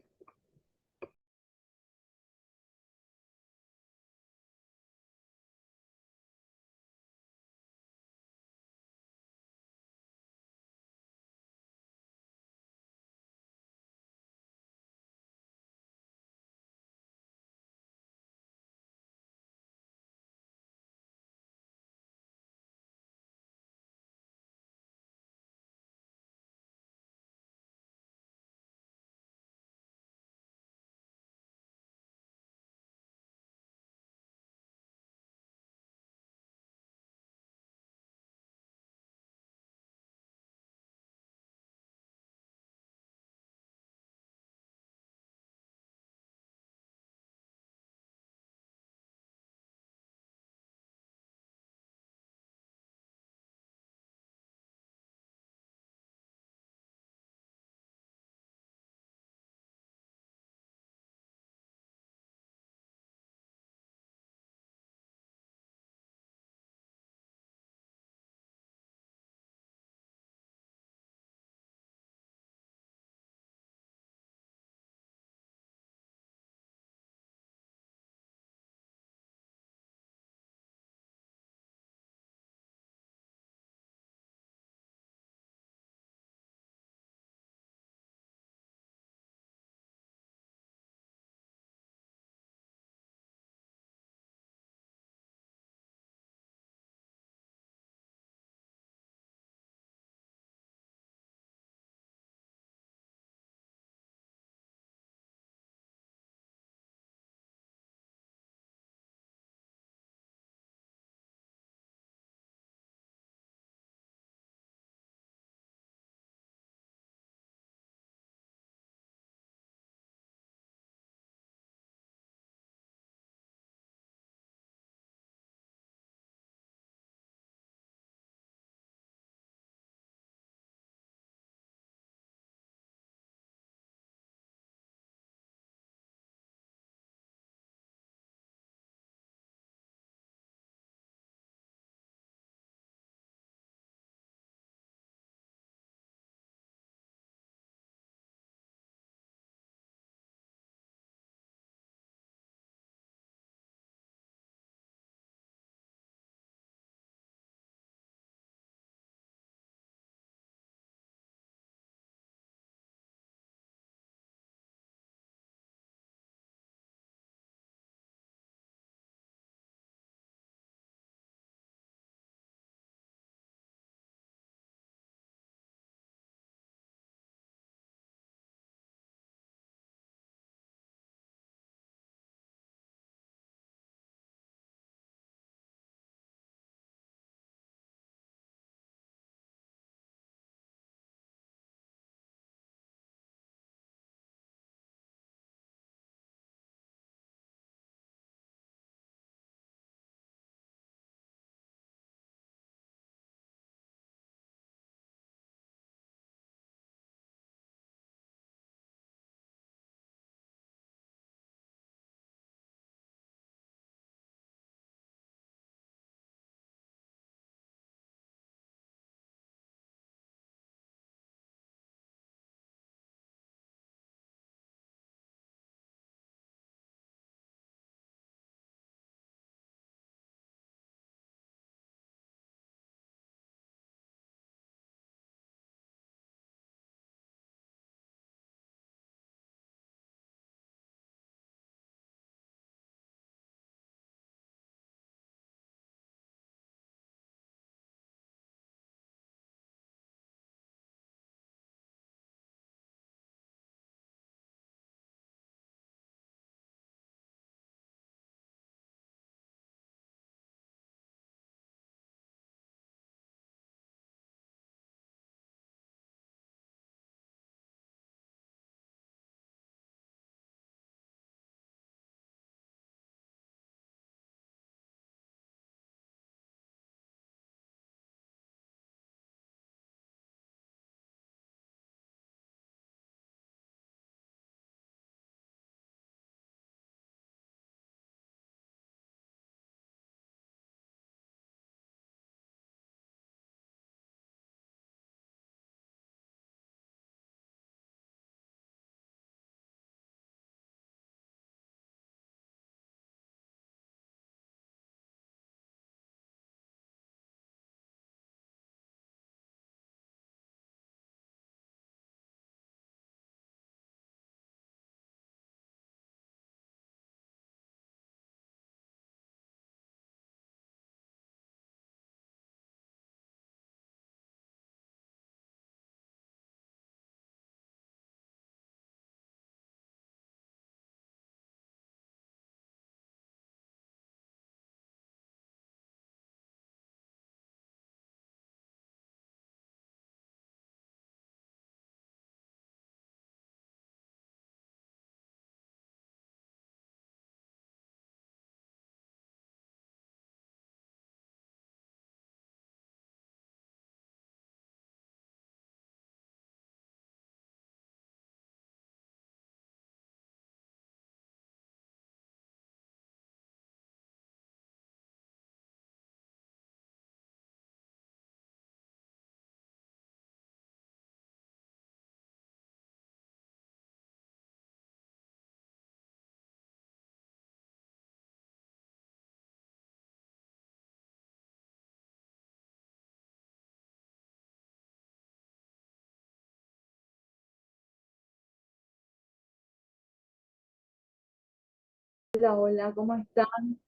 Hola, hola, ¿cómo están?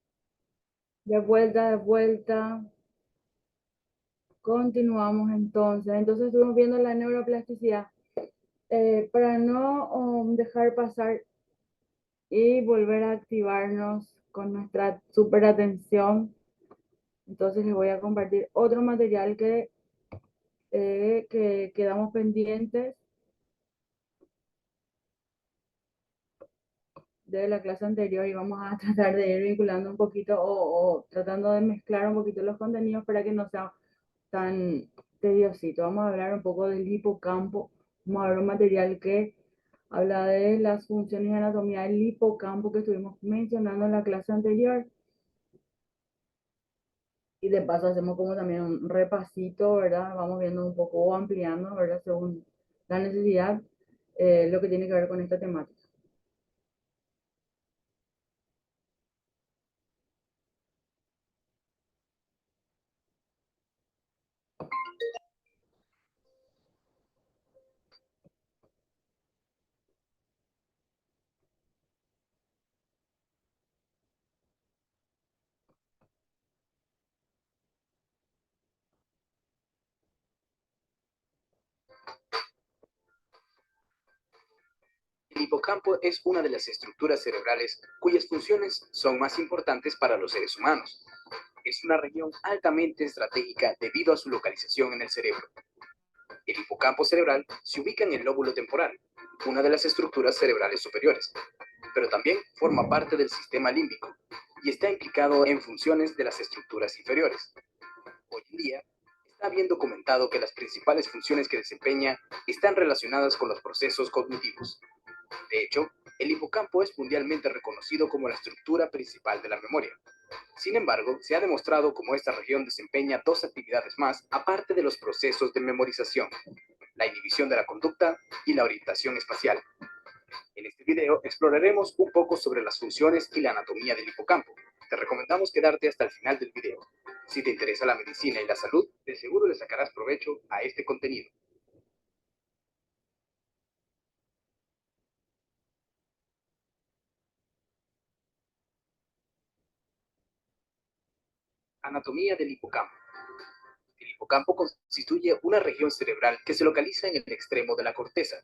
De vuelta, de vuelta. Continuamos entonces. Entonces estuvimos viendo la neuroplasticidad. Para no dejar pasar y volver a activarnos con nuestra super atención, entonces les voy a compartir otro material que quedamos pendientes de la clase anterior y vamos a tratar de ir vinculando un poquito o tratando de mezclar un poquito los contenidos para que no sea tan tediosito. Vamos a hablar un poco del hipocampo. Vamos a ver un material que habla de las funciones y anatomía del hipocampo que estuvimos mencionando en la clase anterior. Y de paso hacemos como también un repasito, ¿verdad? Vamos viendo un poco o ampliando, ¿verdad? Según la necesidad, lo que tiene que ver con esta temática. El hipocampo es una de las estructuras cerebrales cuyas funciones son más importantes para los seres humanos. Es una región altamente estratégica debido a su localización en el cerebro. El hipocampo cerebral se ubica en el lóbulo temporal, una de las estructuras cerebrales superiores, pero también forma parte del sistema límbico y está implicado en funciones de las estructuras inferiores. Hoy en día, está bien documentado que las principales funciones que desempeña están relacionadas con los procesos cognitivos. De hecho, el hipocampo es mundialmente reconocido como la estructura principal de la memoria. Sin embargo, se ha demostrado cómo esta región desempeña dos actividades más aparte de los procesos de memorización: la inhibición de la conducta y la orientación espacial. En este video exploraremos un poco sobre las funciones y la anatomía del hipocampo. Te recomendamos quedarte hasta el final del video. Si te interesa la medicina y la salud, de seguro le sacarás provecho a este contenido. Anatomía del hipocampo. El hipocampo constituye una región cerebral que se localiza en el extremo de la corteza.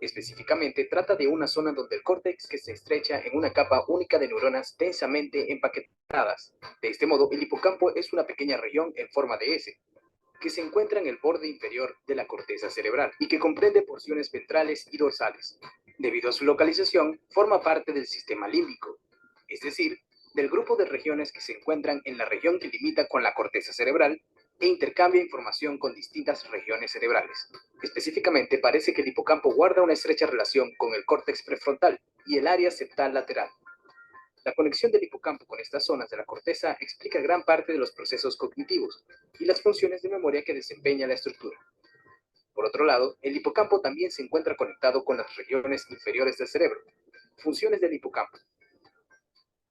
Específicamente, trata de una zona donde el córtex que se estrecha en una capa única de neuronas densamente empaquetadas. De este modo, el hipocampo es una pequeña región en forma de S, que se encuentra en el borde inferior de la corteza cerebral y que comprende porciones ventrales y dorsales. Debido a su localización, forma parte del sistema límbico, es decir, del grupo de regiones que se encuentran en la región que limita con la corteza cerebral e intercambia información con distintas regiones cerebrales. Específicamente, parece que el hipocampo guarda una estrecha relación con el córtex prefrontal y el área septal lateral. La conexión del hipocampo con estas zonas de la corteza explica gran parte de los procesos cognitivos y las funciones de memoria que desempeña la estructura. Por otro lado, el hipocampo también se encuentra conectado con las regiones inferiores del cerebro. Funciones del hipocampo.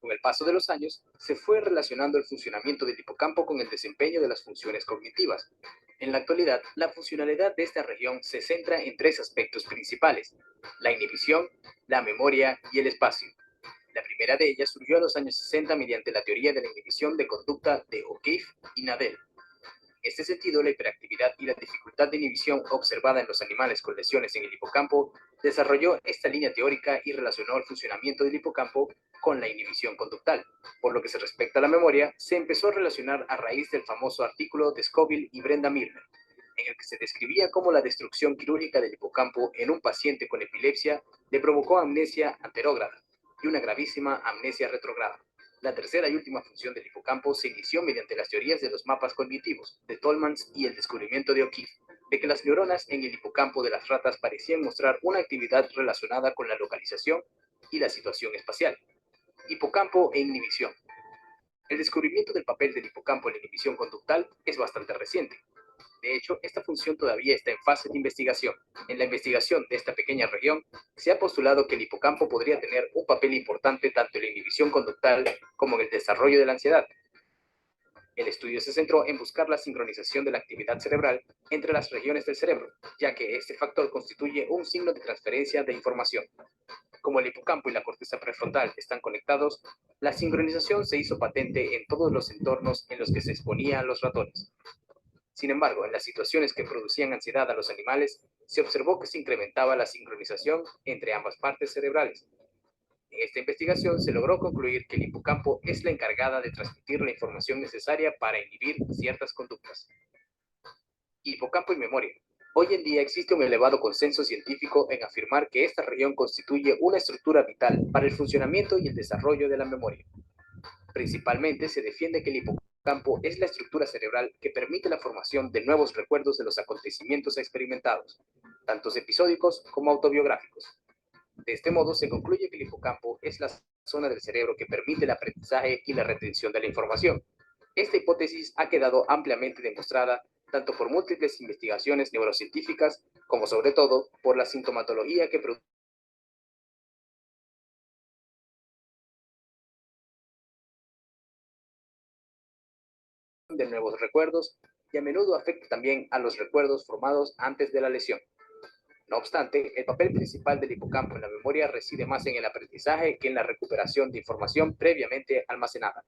Con el paso de los años, se fue relacionando el funcionamiento del hipocampo con el desempeño de las funciones cognitivas. En la actualidad, la funcionalidad de esta región se centra en tres aspectos principales: la inhibición, la memoria y el espacio. La primera de ellas surgió en los años 60 mediante la teoría de la inhibición de conducta de O'Keefe y Nadel. En este sentido, la hiperactividad y la dificultad de inhibición observada en los animales con lesiones en el hipocampo desarrolló esta línea teórica y relacionó el funcionamiento del hipocampo con la inhibición conductal. Por lo que se respecta a la memoria, se empezó a relacionar a raíz del famoso artículo de Scoville y Brenda Milner, en el que se describía cómo la destrucción quirúrgica del hipocampo en un paciente con epilepsia le provocó amnesia anterógrada y una gravísima amnesia retrógrada. La tercera y última función del hipocampo se inició mediante las teorías de los mapas cognitivos de Tolmans y el descubrimiento de O'Keefe, de que las neuronas en el hipocampo de las ratas parecían mostrar una actividad relacionada con la localización y la situación espacial. Hipocampo e inhibición. El descubrimiento del papel del hipocampo en la inhibición conductal es bastante reciente. De hecho, esta función todavía está en fase de investigación. En la investigación de esta pequeña región, se ha postulado que el hipocampo podría tener un papel importante tanto en la inhibición conductal como en el desarrollo de la ansiedad. El estudio se centró en buscar la sincronización de la actividad cerebral entre las regiones del cerebro, ya que este factor constituye un signo de transferencia de información. Como el hipocampo y la corteza prefrontal están conectados, la sincronización se hizo patente en todos los entornos en los que se exponía a los ratones. Sin embargo, en las situaciones que producían ansiedad a los animales, se observó que se incrementaba la sincronización entre ambas partes cerebrales. En esta investigación se logró concluir que el hipocampo es la encargada de transmitir la información necesaria para inhibir ciertas conductas. Hipocampo y memoria. Hoy en día existe un elevado consenso científico en afirmar que esta región constituye una estructura vital para el funcionamiento y el desarrollo de la memoria. Principalmente se defiende que el hipocampo es la estructura cerebral que permite la formación de nuevos recuerdos de los acontecimientos experimentados, tanto episódicos como autobiográficos. De este modo se concluye que el hipocampo es la zona del cerebro que permite el aprendizaje y la retención de la información. Esta hipótesis ha quedado ampliamente demostrada tanto por múltiples investigaciones neurocientíficas como sobre todo por la sintomatología que produce de nuevos recuerdos y a menudo afecta también a los recuerdos formados antes de la lesión. No obstante, el papel principal del hipocampo en la memoria reside más en el aprendizaje que en la recuperación de información previamente almacenada.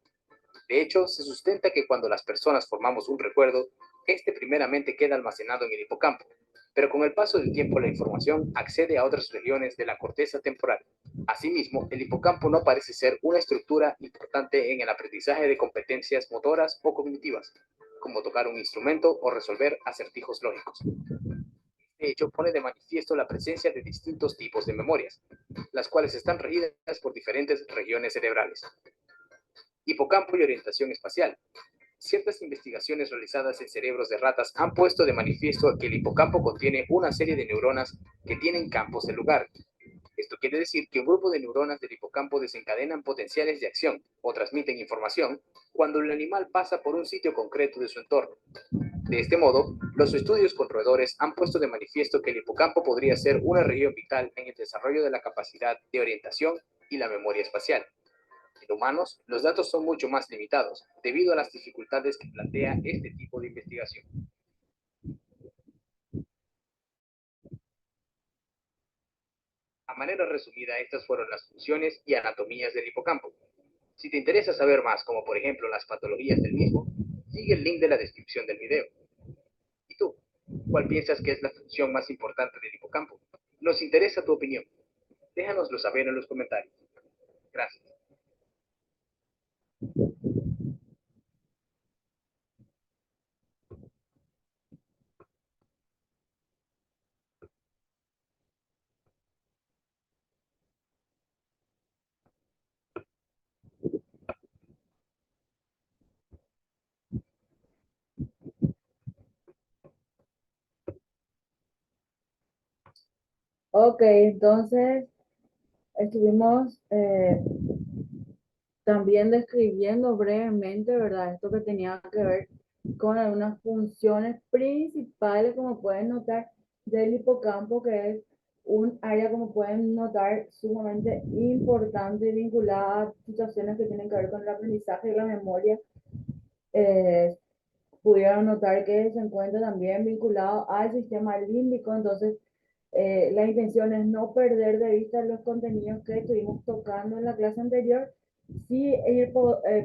De hecho, se sustenta que cuando las personas formamos un recuerdo, este primeramente queda almacenado en el hipocampo, pero con el paso del tiempo la información accede a otras regiones de la corteza temporal. Asimismo, el hipocampo no parece ser una estructura importante en el aprendizaje de competencias motoras o cognitivas, como tocar un instrumento o resolver acertijos lógicos. De hecho, pone de manifiesto la presencia de distintos tipos de memorias, las cuales están regidas por diferentes regiones cerebrales. Hipocampo y orientación espacial. Ciertas investigaciones realizadas en cerebros de ratas han puesto de manifiesto que el hipocampo contiene una serie de neuronas que tienen campos de lugar. Esto quiere decir que un grupo de neuronas del hipocampo desencadenan potenciales de acción o transmiten información cuando el animal pasa por un sitio concreto de su entorno. De este modo, los estudios con roedores han puesto de manifiesto que el hipocampo podría ser una región vital en el desarrollo de la capacidad de orientación y la memoria espacial. En humanos, los datos son mucho más limitados, debido a las dificultades que plantea este tipo de investigación. A manera resumida, estas fueron las funciones y anatomías del hipocampo. Si te interesa saber más, como por ejemplo las patologías del mismo, sigue el link de la descripción del video. ¿Y tú? ¿Cuál piensas que es la función más importante del hipocampo? Nos interesa tu opinión. Déjanoslo saber en los comentarios. Gracias. Ok, entonces estuvimos también describiendo brevemente, ¿verdad? Esto que tenía que ver con algunas funciones principales, como pueden notar, del hipocampo, que es un área, como pueden notar, sumamente importante, vinculada a situaciones que tienen que ver con el aprendizaje y la memoria. Pudieron notar que se encuentra también vinculado al sistema límbico, entonces la intención es no perder de vista los contenidos que estuvimos tocando en la clase anterior, sí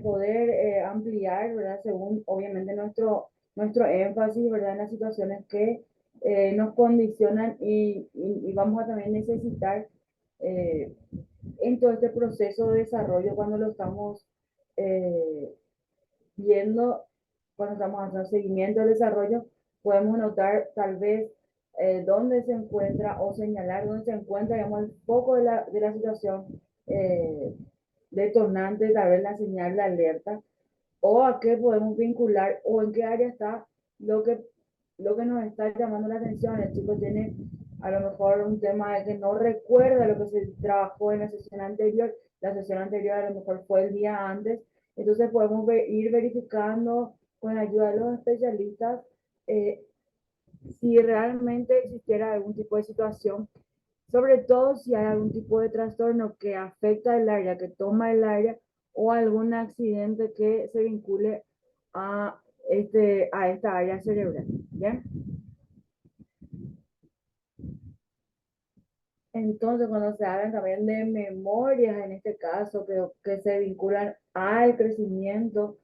poder ampliar, ¿verdad? Según obviamente nuestro énfasis, ¿verdad? En las situaciones que nos condicionan y vamos a también necesitar en todo este proceso de desarrollo cuando lo estamos viendo, cuando estamos haciendo seguimiento del desarrollo, podemos notar tal vez dónde se encuentra o señalar dónde se encuentra, digamos, el foco de la situación detonante, tal vez la señal de alerta, o a qué podemos vincular o en qué área está lo que, lo que nos está llamando la atención. El chico tiene a lo mejor un tema de que no recuerda lo que se trabajó en la sesión anterior a lo mejor fue el día antes, entonces podemos ir verificando con la ayuda de los especialistas si realmente existiera algún tipo de situación, sobre todo si hay algún tipo de trastorno que afecta el área, que toma el área, o algún accidente que se vincule a esta área cerebral. ¿Bien? Entonces, cuando se hablan también de memorias, en este caso, que se vinculan al crecimiento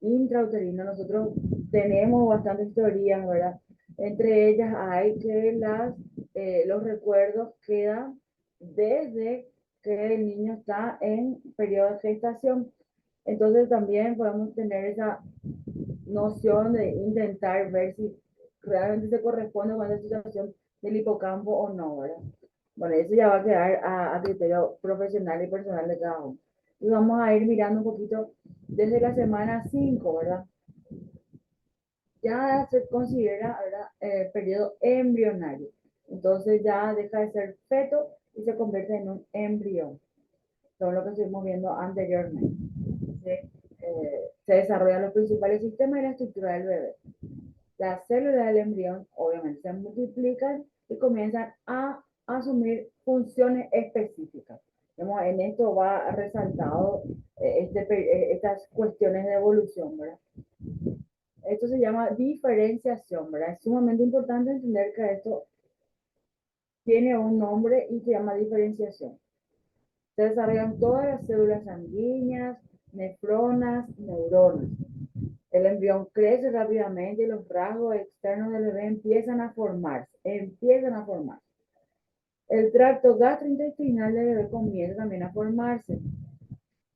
intrauterino, nosotros tenemos bastantes teorías, ¿verdad? Entre ellas hay que los recuerdos quedan desde que el niño está en periodo de gestación. Entonces también podemos tener esa noción de intentar ver si realmente se corresponde con la situación del hipocampo o no, ¿verdad? Bueno, eso ya va a quedar a criterio profesional y personal de cada uno. Y vamos a ir mirando un poquito desde la semana 5, ¿verdad? Ya se considera, ¿verdad? Periodo embrionario. Entonces ya deja de ser feto y se convierte en un embrión. Todo lo que estuvimos viendo anteriormente. ¿Sí? Se desarrollan los principales sistemas y la estructura del bebé. Las células del embrión obviamente se multiplican y comienzan a asumir funciones específicas. En esto va resaltado estas cuestiones de evolución, ¿verdad? Esto se llama diferenciación, ¿verdad? Es sumamente importante entender que esto tiene un nombre y se llama diferenciación. Se desarrollan todas las células sanguíneas, nefronas, neuronas. El embrión crece rápidamente y los rasgos externos del bebé empiezan a formarse. El tracto gastrointestinal del bebé comienza también a formarse.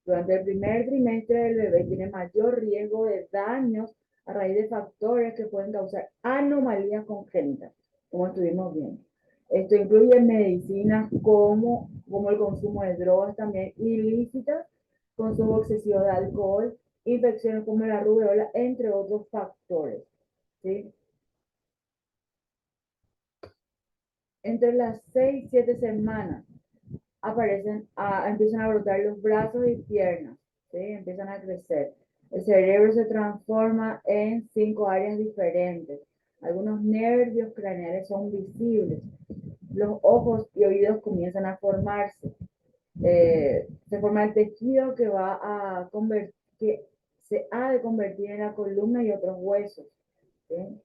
Durante el primer trimestre del bebé tiene mayor riesgo de daños a raíz de factores que pueden causar anomalías congénitas, como estuvimos viendo. Esto incluye medicinas como el consumo de drogas también ilícitas, consumo excesivo de alcohol, infecciones como la rubéola, entre otros factores, ¿sí? Entre las 6 y 7 semanas empiezan a brotar los brazos y piernas, ¿sí? Empiezan a crecer. El cerebro se transforma en 5 áreas diferentes. Algunos nervios craneales son visibles. Los ojos y oídos comienzan a formarse. Se forma el tejido que se ha de convertir en la columna y otros huesos, ¿sí?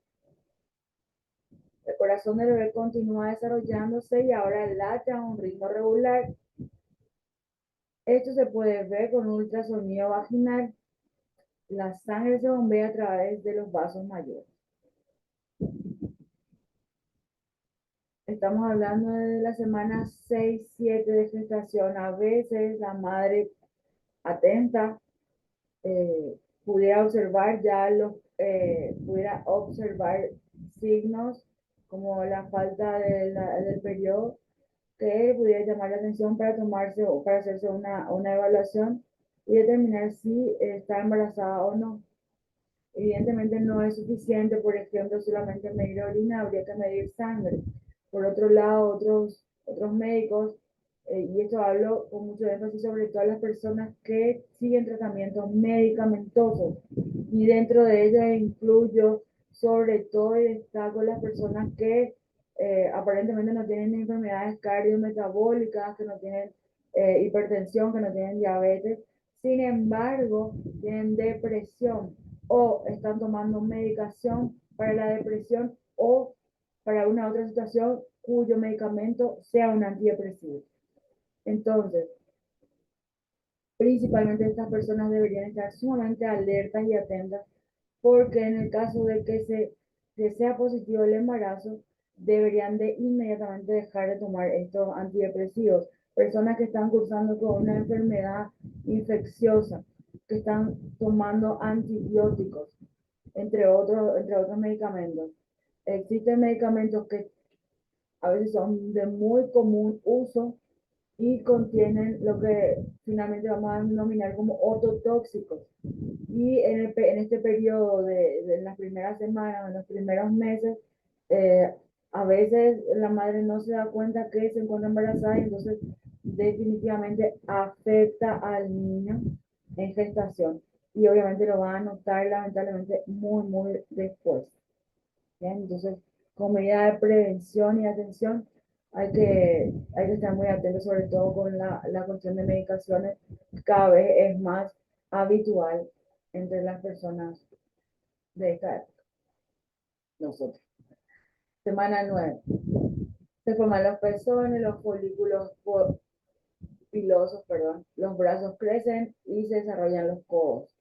El corazón del bebé continúa desarrollándose y ahora late a un ritmo regular. Esto se puede ver con un ultrasonido vaginal. La sangre se bombea a través de los vasos mayores. Estamos hablando de la semana 6-7 de gestación. A veces la madre atenta pudiera observar signos como la falta del periodo que pudiera llamar la atención para tomarse o para hacerse una evaluación y determinar si está embarazada o no. Evidentemente no es suficiente, por ejemplo, solamente medir orina, habría que medir sangre. Por otro lado, otros médicos, y esto hablo con mucho énfasis sobre todas las personas que siguen tratamientos medicamentosos, y dentro de ellas incluyo sobre todo y destaco las personas que aparentemente no tienen enfermedades cardiometabólicas, que no tienen hipertensión, que no tienen diabetes, sin embargo, tienen depresión o están tomando medicación para la depresión o para una otra situación cuyo medicamento sea un antidepresivo. Entonces, principalmente estas personas deberían estar sumamente alertas y atentas, porque en el caso de que sea positivo el embarazo, deberían de inmediatamente dejar de tomar estos antidepresivos. Personas que están cursando con una enfermedad infecciosa, que están tomando antibióticos, entre otros medicamentos. Existen medicamentos que a veces son de muy común uso y contienen lo que finalmente vamos a denominar como ototóxicos. Y en este periodo de las primeras semanas, en los primeros meses, a veces la madre no se da cuenta que se encuentra embarazada y entonces definitivamente afecta al niño en gestación. Y obviamente lo va a notar lamentablemente muy después. ¿Bien? Entonces, como medida de prevención y atención, hay que estar muy atentos, sobre todo con la cuestión de medicaciones, cada vez es más habitual entre las personas de esta época. Nosotros. Semana 9. Se forman los pezones, los folículos pilosos, perdón, los brazos crecen y se desarrollan los codos.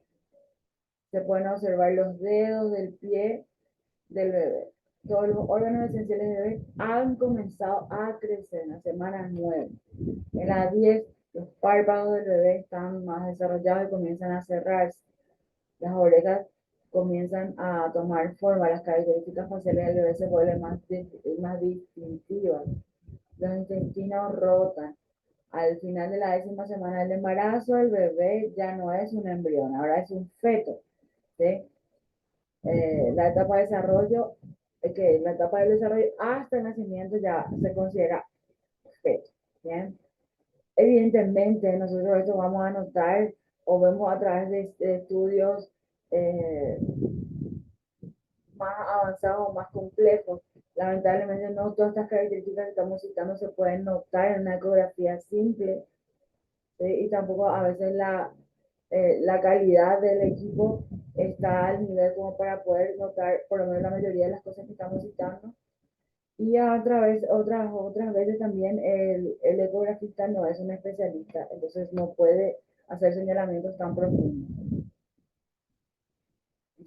Se pueden observar los dedos del pie del bebé. Todos los órganos esenciales del bebé han comenzado a crecer en la semana 9. En la 10, los párpados del bebé están más desarrollados y comienzan a cerrarse. Las orejas comienzan a tomar forma, las características faciales del bebé se vuelven más distintivas. Los intestinos rotan. Al final de la 10ª semana del embarazo, el bebé ya no es un embrión, ahora es un feto. ¿Sí? La etapa de desarrollo, la etapa del desarrollo hasta el nacimiento ya se considera feto. ¿Bien? Evidentemente, nosotros esto vamos a notar o vemos a través de estudios más avanzados o más complejos. Lamentablemente no todas estas características que estamos citando se pueden notar en una ecografía simple, ¿sí? Y tampoco a veces la calidad del equipo está al nivel como para poder notar por lo menos la mayoría de las cosas que estamos citando. Y a través, otras veces también el ecografista no es un especialista, entonces no puede hacer señalamientos tan profundos.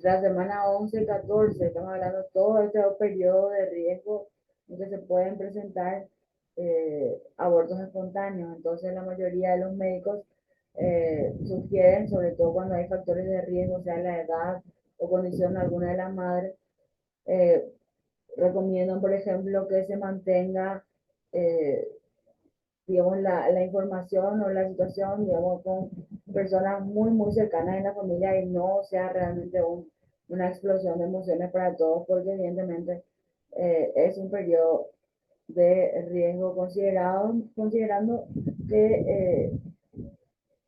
La semana 11 y 14, estamos hablando de todo este periodo de riesgo en que se pueden presentar abortos espontáneos. Entonces la mayoría de los médicos sugieren, sobre todo cuando hay factores de riesgo, sea la edad o condición alguna de la madre, recomiendan, por ejemplo, que se mantenga digamos, la información o la situación, digamos, con personas muy cercanas en la familia y no sea realmente una explosión de emociones para todos, porque evidentemente es un periodo de riesgo considerando que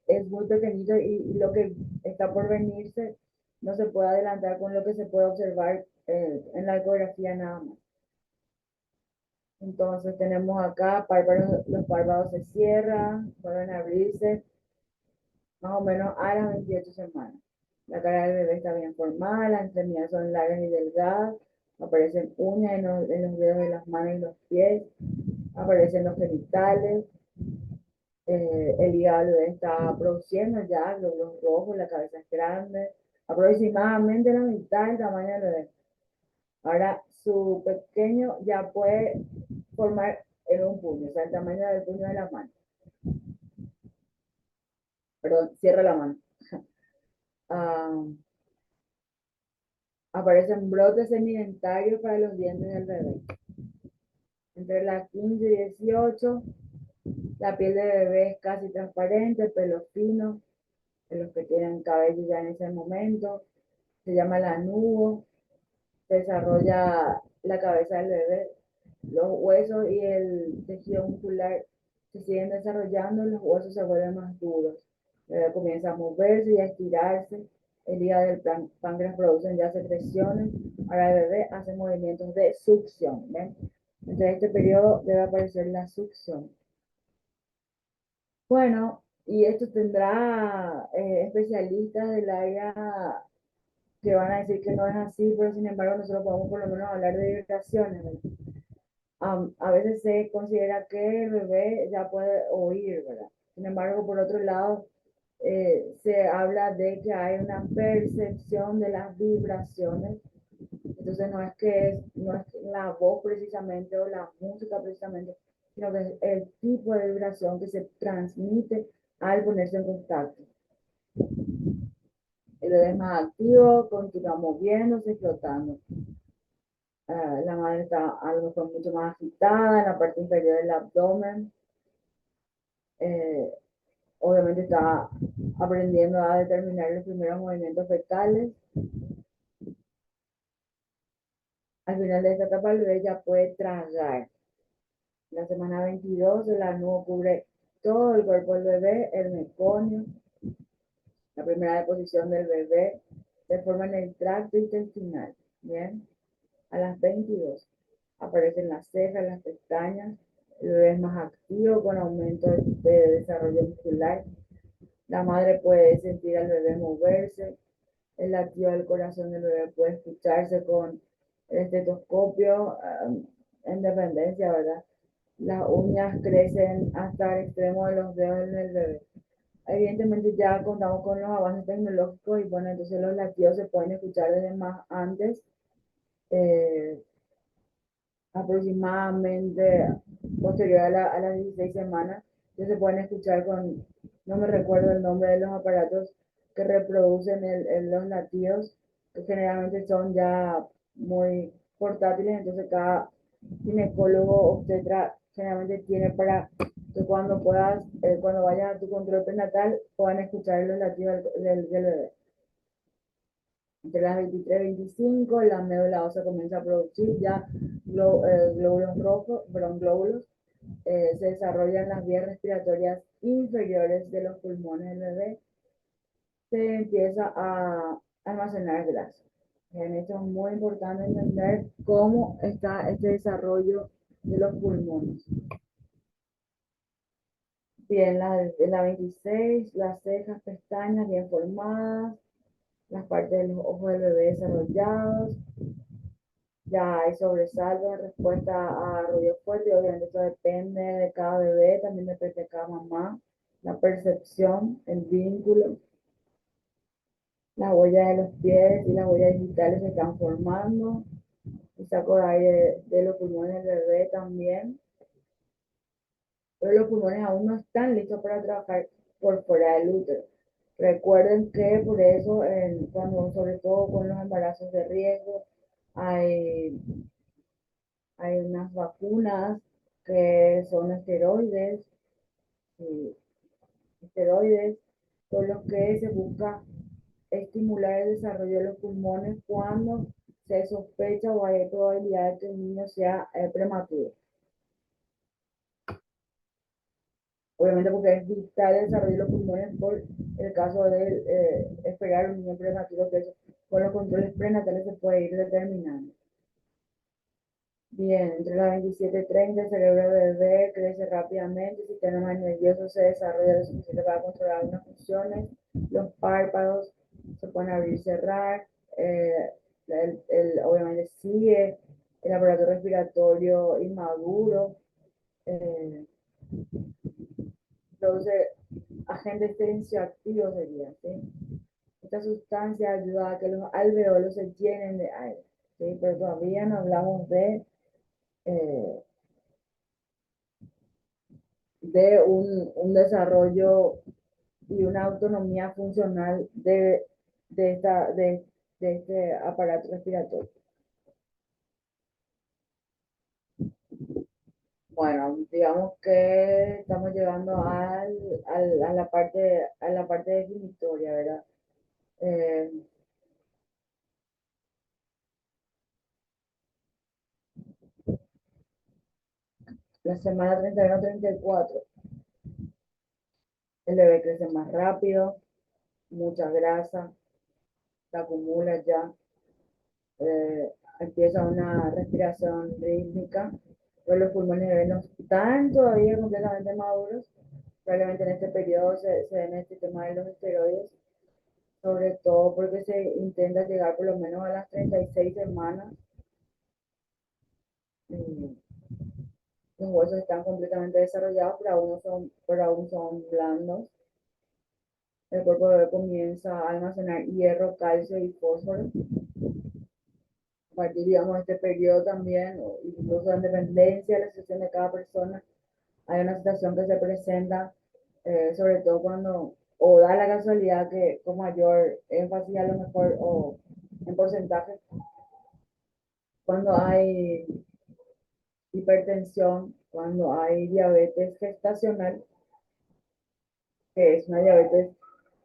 es muy pequeñito y lo que está por venirse no se puede adelantar con lo que se puede observar en la ecografía nada más. Entonces tenemos acá los párpados se cierran, vuelven a abrirse más o menos a las 28 semanas. La cara del bebé está bien formada, las extremidades son largas y delgadas, aparecen uñas en los dedos de las manos y los pies, aparecen los genitales, el hígado del bebé está produciendo ya glóbulos rojos, la cabeza es grande, aproximadamente la mitad del tamaño del bebé. Ahora su pequeño ya puede formar en un puño, o sea, el tamaño del puño de la mano. Perdón, cierra la mano. Aparecen brotes semidentarios para los dientes del bebé. Entre las 15 y 18, la piel del bebé es casi transparente, pelo fino, de los que tienen cabello ya en ese momento. Se llama lanudo. Se desarrolla la cabeza del bebé. Los huesos y el tejido muscular se siguen desarrollando, los huesos se vuelven más duros. El bebé comienza a moverse y a estirarse. El hígado y el páncreas producen ya secreciones. Ahora el bebé hace movimientos de succión. ¿Ven? Entre este periodo debe aparecer la succión. Bueno, y esto tendrá especialistas del área que van a decir que no es así, pero sin embargo nosotros podemos por lo menos hablar de vibraciones. A veces se considera que el bebé ya puede oír, ¿verdad? Sin embargo, por otro lado, se habla de que hay una percepción de las vibraciones. Entonces no es la voz precisamente o la música precisamente, sino que es el tipo de vibración que se transmite al ponerse en contacto. El bebé es más activo, continúa moviéndose, flotando. La madre está a lo mejor mucho más agitada en la parte inferior del abdomen. Obviamente está aprendiendo a determinar los primeros movimientos fetales. Al final de esta etapa el bebé ya puede tragar. En la semana 22 el anudo cubre todo el cuerpo del bebé, el meconio. La primera deposición del bebé se forma en el tracto intestinal. Bien. A las 22 aparecen las cejas, las pestañas. El bebé es más activo con aumento de desarrollo muscular. La madre puede sentir al bebé moverse. El latido del corazón del bebé puede escucharse con el estetoscopio en dependencia, ¿verdad? las uñas crecen hasta el extremo de los dedos del bebé. Evidentemente ya contamos con los avances tecnológicos y bueno, entonces los latidos se pueden escuchar desde más antes, aproximadamente posterior a las 16 semanas, ya se pueden escuchar con, no me recuerdo el nombre de los aparatos que reproducen los latidos, que generalmente son ya muy portátiles, entonces cada ginecólogo obstetra generalmente tiene para que cuando puedas, cuando vayas a tu control prenatal, puedan escuchar los latidos del bebé. Entre las 23 y 25, la médula ósea comienza a producir ya glóbulos rojos, glóbulos, se desarrollan las vías respiratorias inferiores de los pulmones del bebé, se empieza a almacenar grasa. En esto es muy importante entender cómo está este desarrollo de los pulmones. Bien, en la 26, las cejas, pestañas bien formadas, las partes de los ojos del bebé desarrollados, ya hay sobresaltos en respuesta a ruido fuerte, obviamente eso depende de cada bebé, también depende de cada mamá, la percepción, el vínculo, las huellas de los pies y las huellas digitales se están formando, el saco de aire de los pulmones del bebé también, pero los pulmones aún no están listos para trabajar por fuera del útero. Recuerden que por eso, cuando, sobre todo con los embarazos de riesgo, hay unas vacunas que son esteroides, con los que se busca estimular el desarrollo de los pulmones cuando se sospecha o hay probabilidad de que el niño sea prematuro. Obviamente porque es vital el desarrollo de los pulmones por el caso de esperar un niño prematuro, que eso, con los controles prenatales se puede ir determinando. Bien, entre las 27 y 30 el cerebro del bebé crece rápidamente, el sistema nervioso se desarrolla lo suficiente para controlar algunas funciones, los párpados se pueden abrir y cerrar, obviamente sigue el aparato respiratorio inmaduro, produce agentes tensioactivos sería, ¿sí? Esta sustancia ayuda a que los alveolos se llenen de aire, ¿sí? Pero todavía no hablamos de un desarrollo y una autonomía funcional de este aparato respiratorio. Bueno, digamos que estamos llegando a la parte definitoria, ¿verdad? La semana 31-34, el bebé crece más rápido, mucha grasa, se acumula ya, empieza una respiración rítmica, pero los pulmones no están todavía completamente maduros. Probablemente en este periodo se den este tema de los esteroides, sobre todo porque se intenta llegar por lo menos a las 36 semanas. Los huesos están completamente desarrollados, pero aún son blandos. El cuerpo bebé comienza a almacenar hierro, calcio y fósforo. A partir, digamos, de este periodo también, incluso en dependencia de la situación de cada persona, hay una situación que se presenta, sobre todo cuando, o da la casualidad que con mayor énfasis a lo mejor, o en porcentaje, cuando hay hipertensión, cuando hay diabetes gestacional, que es una diabetes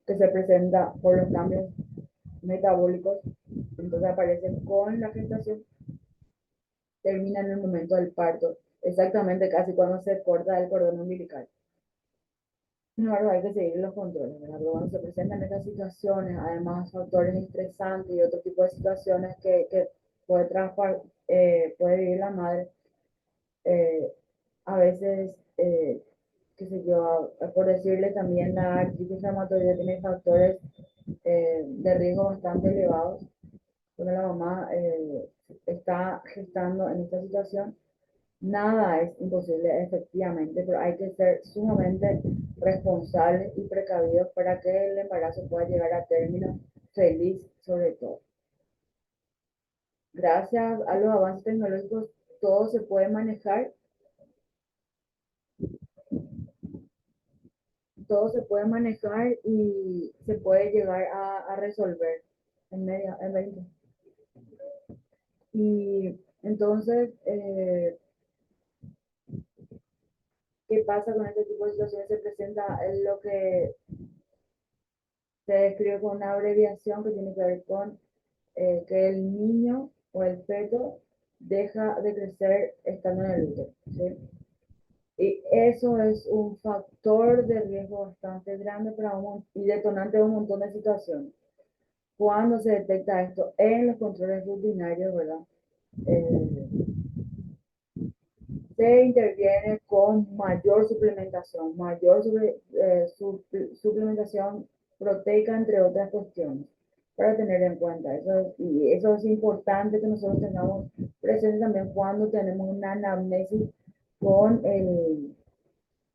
que se presenta por los cambios metabólicos, entonces aparece con la gestación, termina en el momento del parto, exactamente casi cuando se corta el cordón umbilical. No, hay que seguir los controles, ¿verdad? Pero cuando se presentan estas situaciones, además factores estresantes y otro tipo de situaciones que puede, puede vivir la madre, a veces, qué sé yo, por decirle también la artritis reumatoide tiene factores de riesgo bastante elevados. Cuando la mamá está gestando en esta situación, Nada es imposible, efectivamente, pero hay que ser sumamente responsables y precavidos para que el embarazo pueda llegar a término feliz, sobre todo. Gracias a los avances tecnológicos, todo se puede manejar, y se puede llegar a resolver en 20. Y entonces, ¿qué pasa con este tipo de situaciones? Se presenta lo que se describe con una abreviación que tiene que ver con que el niño o el feto deja de crecer estando en el útero, ¿sí? Y eso es un factor de riesgo bastante grande y detonante de un montón de situaciones. Cuando se detecta esto en los controles rutinarios, ¿verdad? Se interviene con mayor suplementación, suplementación proteica, entre otras cuestiones, para tener en cuenta. Y eso es importante que nosotros tengamos presente también cuando tenemos una anamnesis con,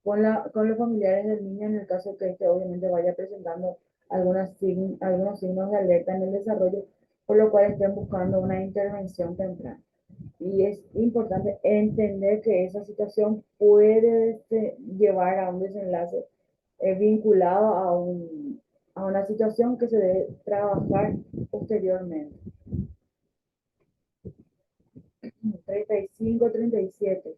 con los familiares del niño, en el caso que este obviamente vaya presentando algunos signos de alerta en el desarrollo, por lo cual estén buscando una intervención temprana. Y es importante entender que esa situación puede llevar a un desenlace vinculado a una situación que se debe trabajar posteriormente. 35, 37.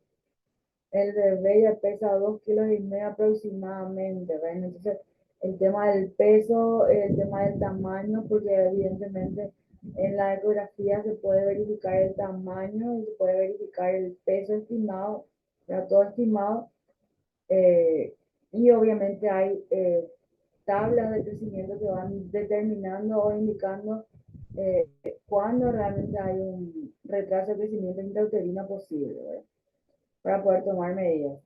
El bebé ya pesa 2,5 kilos aproximadamente, ¿ven? Entonces, el tema del peso, el tema del tamaño, porque evidentemente en la ecografía se puede verificar el tamaño y se puede verificar el peso estimado, ya todo estimado, y obviamente hay tablas de crecimiento que van determinando o indicando cuándo realmente hay un retraso de crecimiento intrauterino posible, ¿verdad? Para poder tomar medidas.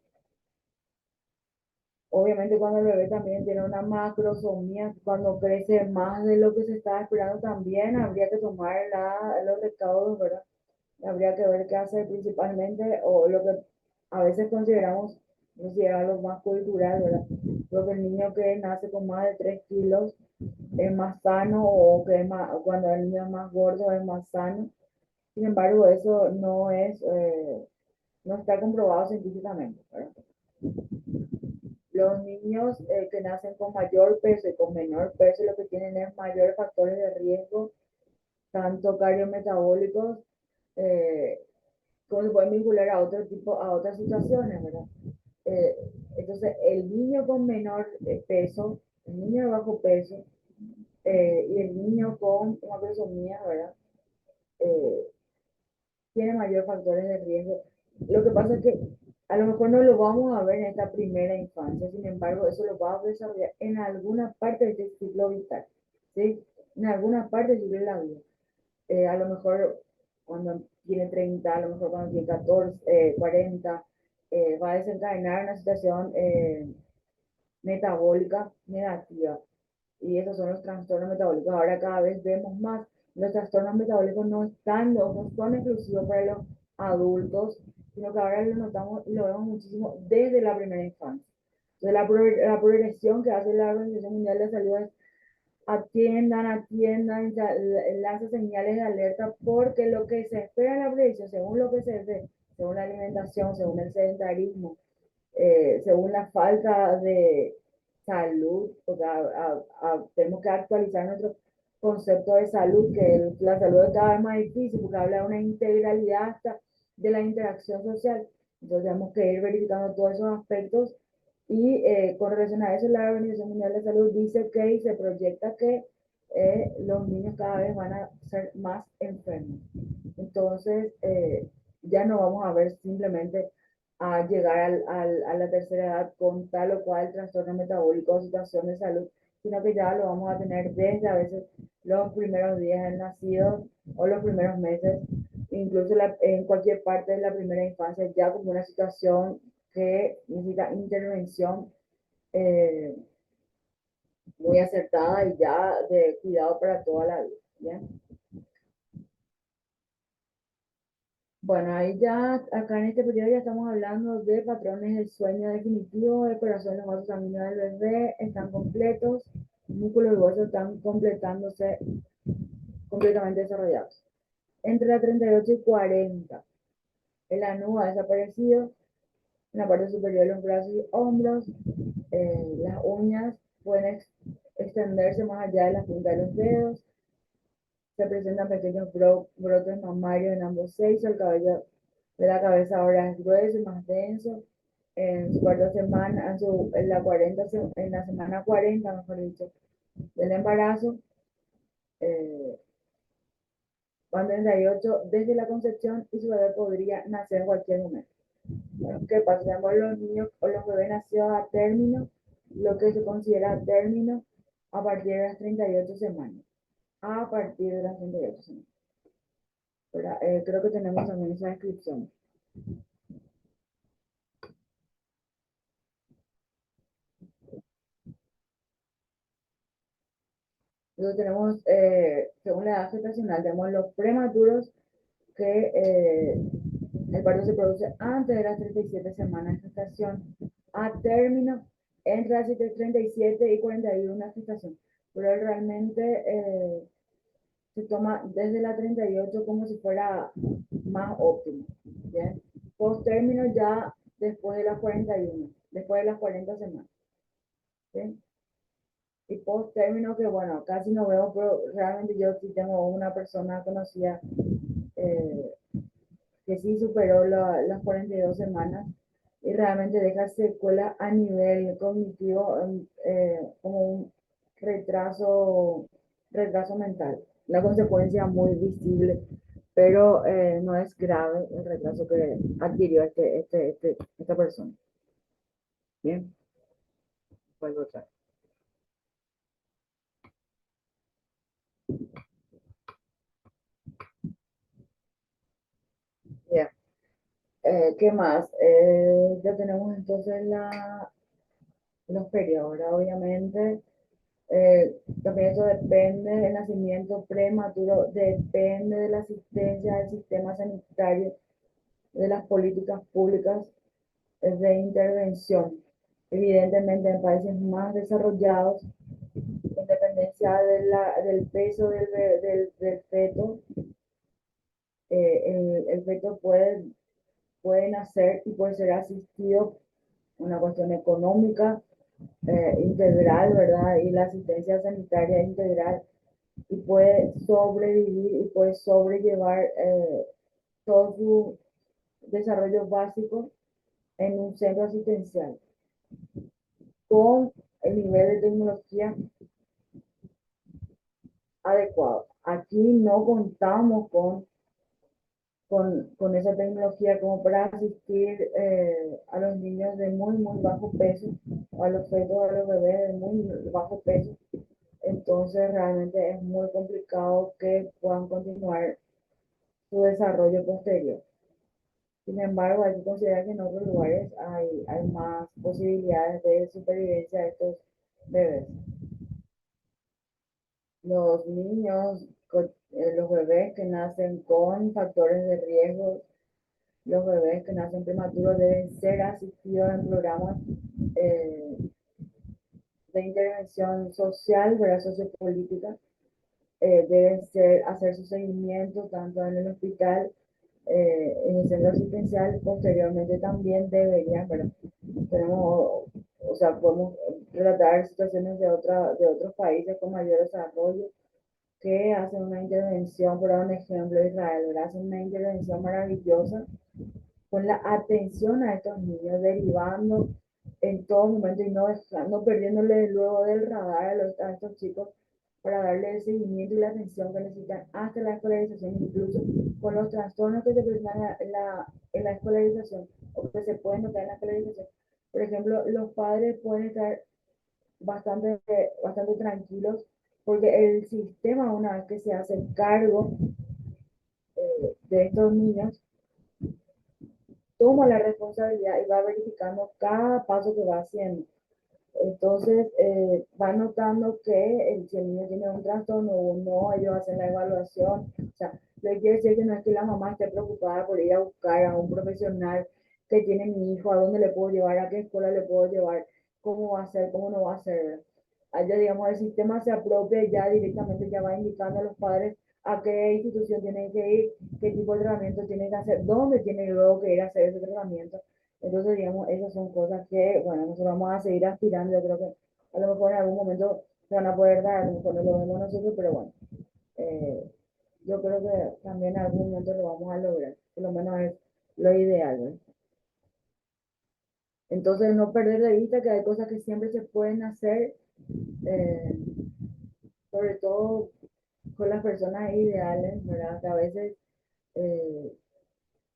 Obviamente cuando el bebé también tiene una macrosomía, cuando crece más de lo que se estaba esperando, también habría que tomar los recaudos, ¿verdad? Habría que ver qué hacer principalmente, o lo que a veces consideramos lo más cultural, ¿verdad? Porque el niño que nace con más de 3 kilos es más sano, o que es más, cuando el niño es más gordo es más sano. Sin embargo, eso no está comprobado científicamente, ¿verdad? Los niños que nacen con mayor peso y con menor peso, lo que tienen es mayores factores de riesgo, tanto cardiometabólicos, como se pueden vincular a otras situaciones, ¿verdad? Entonces, el niño con menor peso, el niño de bajo peso, y el niño con macrosomía, ¿verdad? Tiene mayores factores de riesgo. Lo que pasa es que a lo mejor no lo vamos a ver en esta primera infancia, sin embargo, eso lo va a desarrollar en alguna parte de este ciclo vital, ¿sí? En alguna parte del ciclo de la vida. A lo mejor cuando tiene 30, a lo mejor cuando tiene 14, 40, va a desencadenar una situación metabólica negativa. Y esos son los trastornos metabólicos. Ahora cada vez vemos más. Los trastornos metabólicos no son exclusivos para los adultos, sino que ahora lo notamos y lo vemos muchísimo desde la primera infancia. Entonces, la progresión que hace la Organización Mundial de Salud es atiendan, lanza señales de alerta, porque lo que se espera en la predicción, según lo que se ve, según la alimentación, según el sedentarismo, según la falta de salud, porque tenemos que actualizar nuestro concepto de salud, que la salud es cada vez más difícil, porque habla de una integralidad hasta de la interacción social. Entonces tenemos que ir verificando todos esos aspectos, y con relación a eso, la Organización Mundial de Salud dice que se proyecta que los niños cada vez van a ser más enfermos. Entonces, ya no vamos a ver simplemente a llegar a la tercera edad con tal o cual trastorno metabólico o situación de salud, sino que ya lo vamos a tener desde a veces los primeros días del nacido o los primeros meses, incluso en cualquier parte de la primera infancia, ya como una situación que necesita intervención muy acertada y ya de cuidado para toda la vida. ¿Bien? Bueno, ahí ya, acá en este periodo ya estamos hablando de patrones del sueño definitivo, el corazón y los vasos sanguíneos del bebé están completos, músculos y huesos están completándose, completamente desarrollados. Entre la 38 y 40, el anú ha desaparecido, en la parte superior de los brazos y hombros, las uñas pueden extenderse más allá de la punta de los dedos, se presentan pequeños brotes mamarios en ambos sexos, el cabello de la cabeza ahora es grueso y más denso. En su cuarta semana, en la semana 40, mejor dicho, del embarazo, van 38 desde la concepción y su bebé podría nacer en cualquier momento. Bueno, ¿qué pasa? Tenemos los niños o los bebés nacidos a término, lo que se considera término a partir de las 38 semanas. A partir de las 38 semanas. Creo que tenemos también esa descripción. Entonces tenemos, según la edad gestacional, tenemos los prematuros que el parto se produce antes de las 37 semanas de gestación, a término entre las 37 y 41 gestación, pero realmente se toma desde la 38 como si fuera más óptimo, ¿bien? Post término ya después de las 41, después de las 40 semanas, ¿bien? Y post término que bueno, casi no veo, pero realmente yo sí tengo una persona conocida eh, que sí superó las 42 semanas y realmente deja secuela a nivel cognitivo, como un retraso mental, una consecuencia muy visible, pero no es grave el retraso que adquirió esta persona. Bien, vuelvo otra. Bien. ¿Qué más? Ya tenemos entonces los periodos, ¿verdad? Obviamente. También eso depende del nacimiento prematuro, depende de la asistencia del sistema sanitario, de las políticas públicas de intervención. Evidentemente, en países más desarrollados, en dependencia del peso del feto, el feto puede nacer y puede ser asistido, una cuestión económica integral, ¿verdad? Y la asistencia sanitaria integral, y puede sobrevivir y puede sobrellevar todo su desarrollo básico en un centro asistencial con el nivel de tecnología adecuado. Aquí no contamos con esa tecnología como para asistir a los niños de muy, muy bajo peso, a los fetos, a los bebés de muy bajo peso. Entonces realmente es muy complicado que puedan continuar su desarrollo posterior. Sin embargo, hay que considerar que en otros lugares hay más posibilidades de supervivencia de estos bebés. Los niños, los bebés que nacen con factores de riesgo, los bebés que nacen prematuros deben ser asistidos en programas de intervención social, ¿verdad? Sociopolítica. Deben hacer su seguimiento tanto en el hospital, en el centro asistencial. Posteriormente también deberían, pero tenemos, o sea, podemos relatar situaciones de otros países con mayor desarrollo que hacen una intervención, por un ejemplo, Israel, ¿verdad? Hacen una intervención maravillosa con la atención a estos niños, derivando en todo momento y no perdiéndole luego del radar a estos chicos, para darle el seguimiento y la atención que necesitan hasta la escolarización, incluso con los trastornos que se presentan en la escolarización o que se pueden notar en la escolarización. Por ejemplo, los padres pueden estar bastante tranquilos porque el sistema, una vez que se hace cargo de estos niños, toma la responsabilidad y va verificando cada paso que va haciendo. Entonces, va notando que si el niño tiene un trastorno o no, ellos hacen la evaluación. O sea, Le quiere decir que no es que la mamá esté preocupada por ir a buscar a un profesional que tiene mi hijo, a dónde le puedo llevar, a qué escuela le puedo llevar, cómo va a ser, cómo no va a ser. Allá, digamos, el sistema se apropia y ya directamente ya va indicando a los padres a qué institución tienen que ir, qué tipo de tratamiento tienen que hacer, dónde tienen luego que ir a hacer ese tratamiento. Entonces, digamos, esas son cosas que, bueno, nosotros vamos a seguir aspirando. Yo creo que a lo mejor en algún momento se van a poder dar, a lo mejor no lo vemos nosotros, pero bueno, eh, yo creo que también en algún momento lo vamos a lograr, por lo menos es lo ideal, ¿verdad? Entonces, no perder de vista que hay cosas que siempre se pueden hacer, eh, sobre todo con las personas ideales, ¿verdad? Que a veces eh,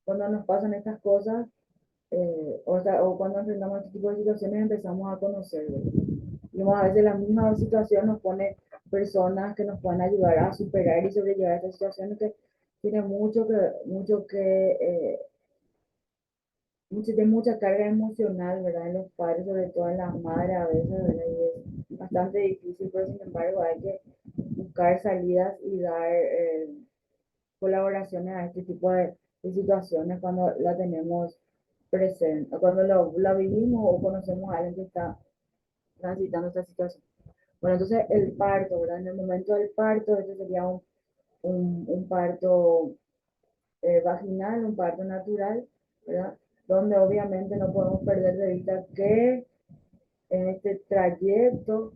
cuando nos pasan estas cosas, o cuando enfrentamos este tipo de situaciones empezamos a conocer, ¿verdad? Y a veces la misma situación nos pone personas que nos pueden ayudar a superar y sobrellevar estas situaciones que tienen de mucha carga emocional, ¿verdad? En los padres, sobre todo en las madres a veces, ¿verdad? Y es bastante difícil, pero sin embargo hay que buscar salidas y dar colaboraciones a este tipo de situaciones cuando la tenemos presente, cuando la vivimos o conocemos a alguien que está transitando esta situación. Bueno, entonces el parto, ¿verdad? En el momento del parto, este sería un parto vaginal, un parto natural, ¿verdad? Donde obviamente no podemos perder de vista que en este trayecto,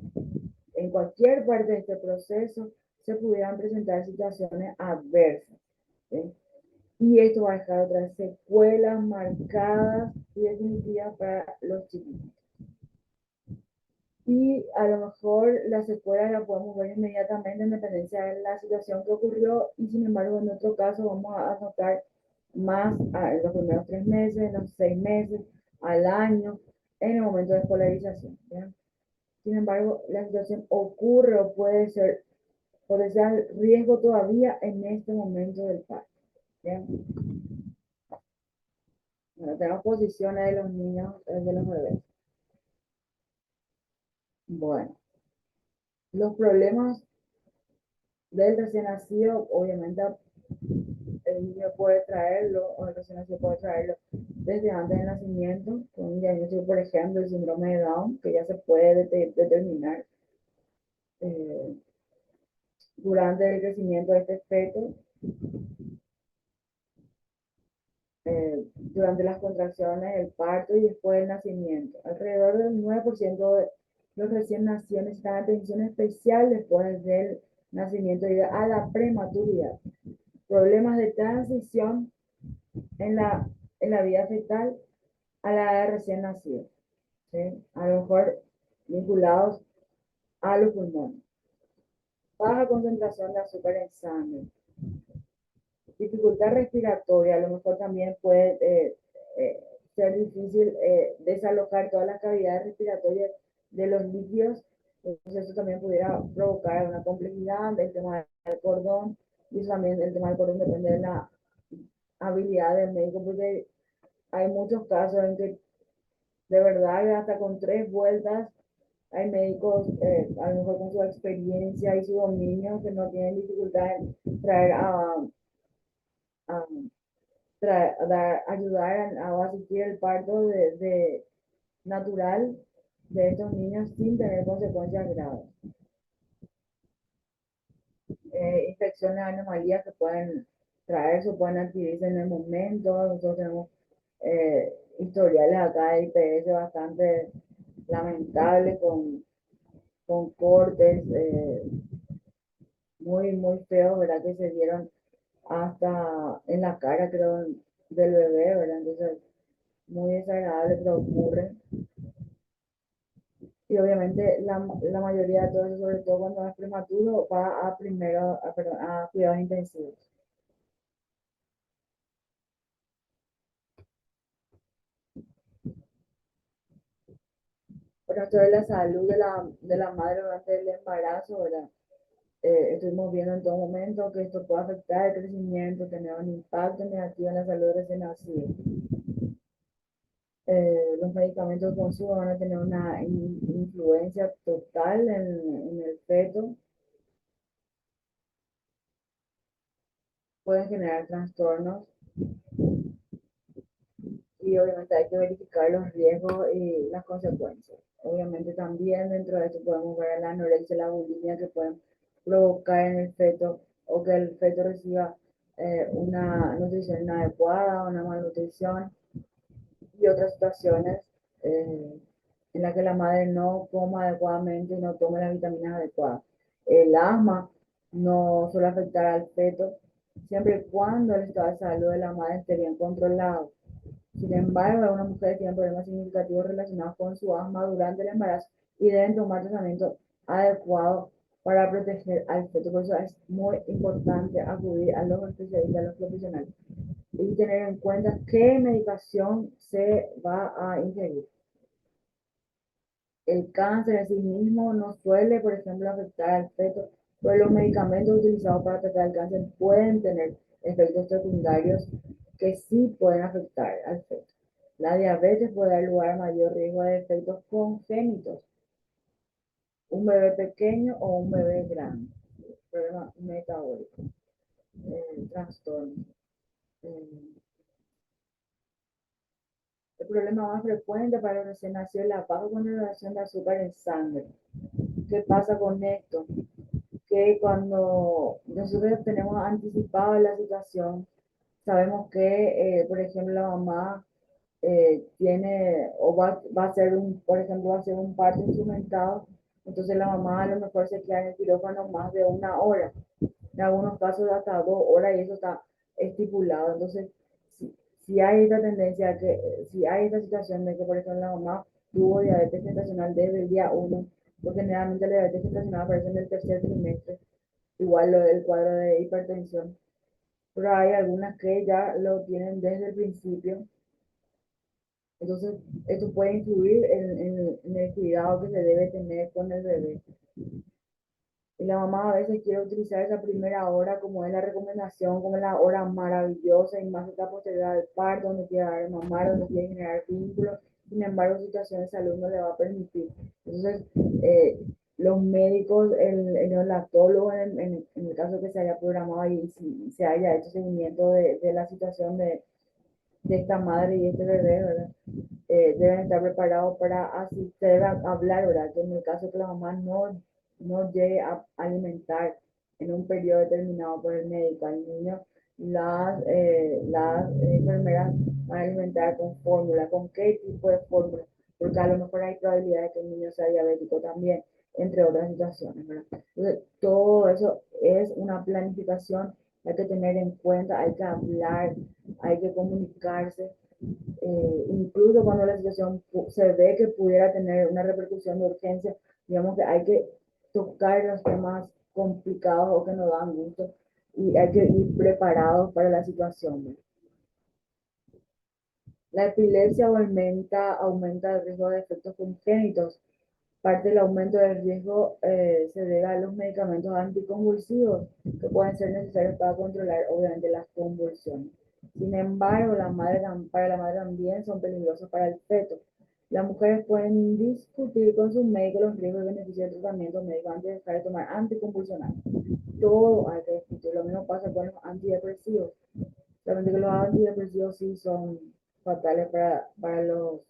en cualquier parte de este proceso, se pudieran presentar situaciones adversas, ¿sí? Y esto va a dejar otras secuelas marcadas y definitivas para los chiquitos. Y a lo mejor la secuela la podemos ver inmediatamente en dependencia de la situación que ocurrió, y sin embargo en otro caso vamos a notar más en los primeros 3 meses, en los 6 meses, al año, en el momento de escolarización, ¿ya? Sin embargo, la situación ocurre o puede ser riesgo todavía en este momento del parto, ¿ya? Bueno, tenemos posiciones de los niños, de los bebés. Bueno, los problemas del recién nacido, obviamente el niño puede traerlo, o el recién nacido puede traerlo desde antes del nacimiento, con un diagnóstico, por ejemplo, el síndrome de Down, que ya se puede determinar eh, durante el crecimiento de este feto, durante las contracciones, el parto y después del nacimiento. Alrededor del 9% de los recién nacidos necesitan atención especial después del nacimiento debido a la prematuridad. Problemas de transición en la vida fetal a la edad de recién nacido, ¿sí? A lo mejor vinculados a los pulmones. Baja concentración de azúcar en sangre. Dificultad respiratoria, a lo mejor también puede ser difícil desalojar todas las cavidades respiratorias de los líquidos. Entonces eso también pudiera provocar una complejidad del tema del cordón, y eso también el tema del cordón depende de la habilidad del médico, porque hay muchos casos en que de verdad hasta con 3 vueltas hay médicos, a lo mejor con su experiencia y su dominio, que no tienen dificultad en traer a ayudar a asistir el parto natural de estos niños sin tener consecuencias graves. Infecciones, anomalías que pueden traerse o pueden adquirirse en el momento. Nosotros tenemos historiales acá de IPS bastante lamentables con cortes muy feos, ¿verdad? Que se dieron hasta en la cara, creo, del bebé, ¿verdad? Entonces, muy desagradable, pero ocurre. Y obviamente la mayoría de todo eso, sobre todo cuando es prematuro, va a cuidados intensivos. Por esto de la salud de la madre durante el embarazo, ¿verdad? Estuvimos viendo en todo momento que esto puede afectar el crecimiento, tener un impacto negativo en la salud de recién nacido. Los medicamentos de consumo van a tener una influencia total en el feto. pueden generar trastornos y obviamente hay que verificar los riesgos y las consecuencias. Obviamente también dentro de esto podemos ver la anorexia y la bulimia que pueden provocar en el feto o que el feto reciba una nutrición inadecuada, una malnutrición y otras situaciones en las que la madre no coma adecuadamente y no tome las vitaminas adecuadas. El asma no suele afectar al feto siempre y cuando el estado de salud de la madre esté bien controlado. Sin embargo, algunas mujeres tienen problemas significativos relacionados con su asma durante el embarazo y deben tomar tratamiento adecuado para proteger al feto. Por eso es muy importante acudir a los especialistas, a los profesionales y tener en cuenta qué medicación se va a ingerir. El cáncer en sí mismo no suele, por ejemplo, afectar al feto, pero los medicamentos utilizados para tratar el cáncer pueden tener efectos secundarios que sí pueden afectar al feto. La diabetes puede dar lugar a mayor riesgo de efectos congénitos. Un bebé pequeño o un bebé grande. Problema metabólico. Trastorno. El problema más frecuente para los recién nacidos es la baja concentración de azúcar en sangre. ¿Qué pasa con esto? Que cuando nosotros tenemos anticipado la situación, sabemos que, por ejemplo, la mamá tiene o va a hacer por ejemplo, va a hacer un parto instrumentado, entonces la mamá a lo mejor se queda en el quirófano más de 1 hora, en algunos casos hasta 2 horas y eso está estipulado. Entonces, si hay esta tendencia, si hay esta situación de que, por ejemplo, la mamá tuvo diabetes gestacional desde el día 1, porque generalmente la diabetes gestacional aparece en el tercer trimestre, igual el cuadro de hipertensión, pero hay algunas que ya lo tienen desde el principio. Entonces, esto puede influir en el cuidado que se debe tener con el bebé. Y la mamá a veces quiere utilizar esa primera hora como es la recomendación, como la hora maravillosa y más esta posterior al parto, donde quiere dar mamar, donde quiere generar vínculos. Sin embargo, situaciones de salud no le va a permitir. Entonces, los médicos, el neonatólogo, en el caso que se haya programado y si se haya hecho seguimiento de la situación de esta madre y este bebé, ¿verdad? Deben estar preparados para asistir a hablar, ¿verdad? Que en el caso que la mamá no llegue a alimentar en un periodo determinado por el médico al niño, las enfermeras van a alimentar con fórmula, con qué tipo de fórmula, porque a lo mejor hay probabilidad de que el niño sea diabético también, entre otras situaciones, ¿verdad? Entonces, todo eso es una planificación, hay que tener en cuenta, hay que hablar, hay que comunicarse. Incluso cuando la situación se ve que pudiera tener una repercusión de urgencia, digamos que hay que tocar los temas complicados o que no dan gusto y hay que ir preparados para la situación. La epilepsia aumenta el riesgo de efectos congénitos. Parte del aumento del riesgo se debe a los medicamentos anticonvulsivos que pueden ser necesarios para controlar obviamente las convulsiones. Sin embargo, para la madre también son peligrosos para el feto. Las mujeres pueden discutir con sus médicos los riesgos y beneficios del tratamiento médico antes de dejar de tomar anticonvulsionantes. Todo hay que discutir. Lo mismo pasa con los antidepresivos. Realmente que los antidepresivos sí son fatales para los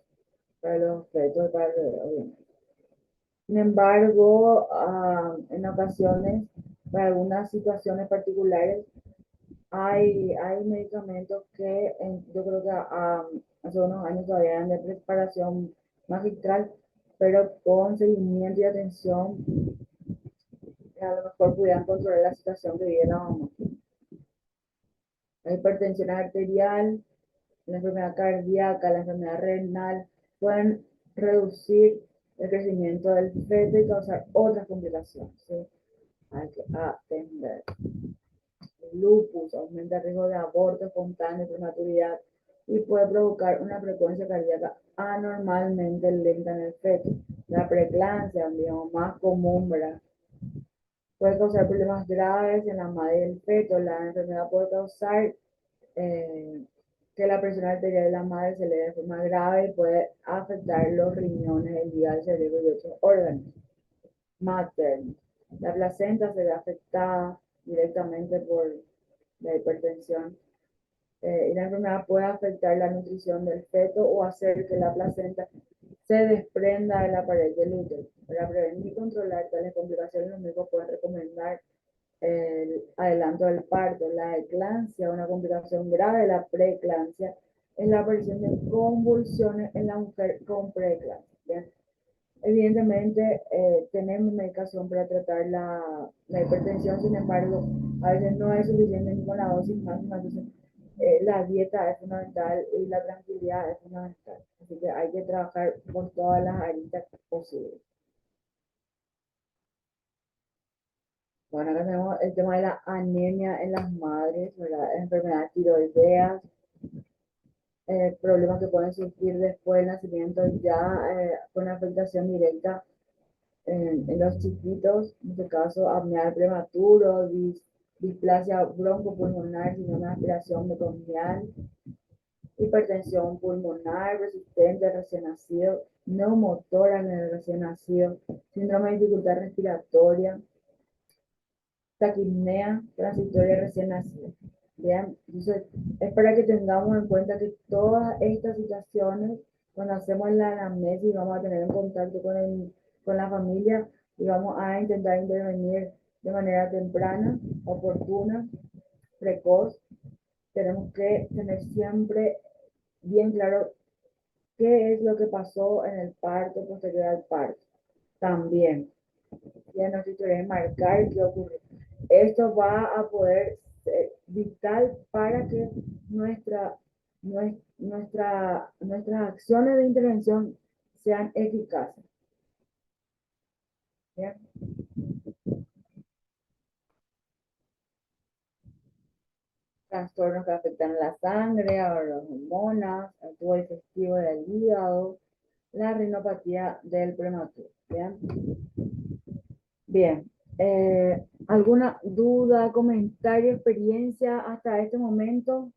fetos, para el bebé, obviamente. Sin embargo, en ocasiones, para algunas situaciones particulares, hay medicamentos que yo creo que hace unos años todavía eran de preparación magistral, pero con seguimiento y atención, a lo mejor pudieran controlar la situación que vive la mamá. La hipertensión arterial, la enfermedad cardíaca, la enfermedad renal, pueden reducir el crecimiento del feto y causar otras complicaciones. ¿Sí? Hay que atender. El lupus aumenta el riesgo de aborto espontáneo y prematuridad y puede provocar una frecuencia cardíaca anormalmente lenta en el feto. La preeclampsia, digamos, más común, ¿verdad? Puede causar problemas graves en la madre y el feto. La enfermedad puede causar que la presión arterial de la madre se eleve de forma grave y puede afectar los riñones, el hígado, el cerebro y otros órganos maternos. La placenta se ve afectada directamente por la hipertensión. Y la enfermedad puede afectar la nutrición del feto o hacer que la placenta se desprenda de la pared del útero. Para prevenir y controlar tales complicaciones, los médicos pueden recomendar el adelanto del parto. La eclampsia, una complicación grave de la preeclampsia, es la aparición de convulsiones en la mujer con preeclampsia. Evidentemente, tenemos medicación para tratar la hipertensión, sin embargo, a veces no es suficiente ni con la dosis máxima. Entonces, la dieta es fundamental y la tranquilidad es fundamental. Así que hay que trabajar por todas las aristas posibles. Bueno, acá tenemos el tema de la anemia en las madres, ¿verdad? Enfermedades tiroideas, problemas que pueden surgir después del nacimiento ya con afectación directa en los chiquitos, en este caso apnea prematuro, displasia broncopulmonar, síndrome de aspiración meconial, hipertensión pulmonar resistente recién nacido, neumotora en el recién nacido, síndrome de dificultad respiratoria, taquipnea transitoria recién nacido. Bien, entonces es para que tengamos en cuenta que todas estas situaciones, cuando hacemos la anamnesis, vamos a tener un contacto con la familia y vamos a intentar intervenir de manera temprana, oportuna, precoz. Tenemos que tener siempre bien claro qué es lo que pasó en el parto, posterior al parto. También, ya nos interesa marcar qué ocurre. Esto va a poder ser vital para que nuestras acciones de intervención sean eficaces. ¿Bien? Trastornos que afectan la sangre, a las hormonas, el tubo digestivo del hígado, la rinopatía del prematuro. ¿Bien? Bien. ¿Alguna duda, comentario, experiencia hasta este momento?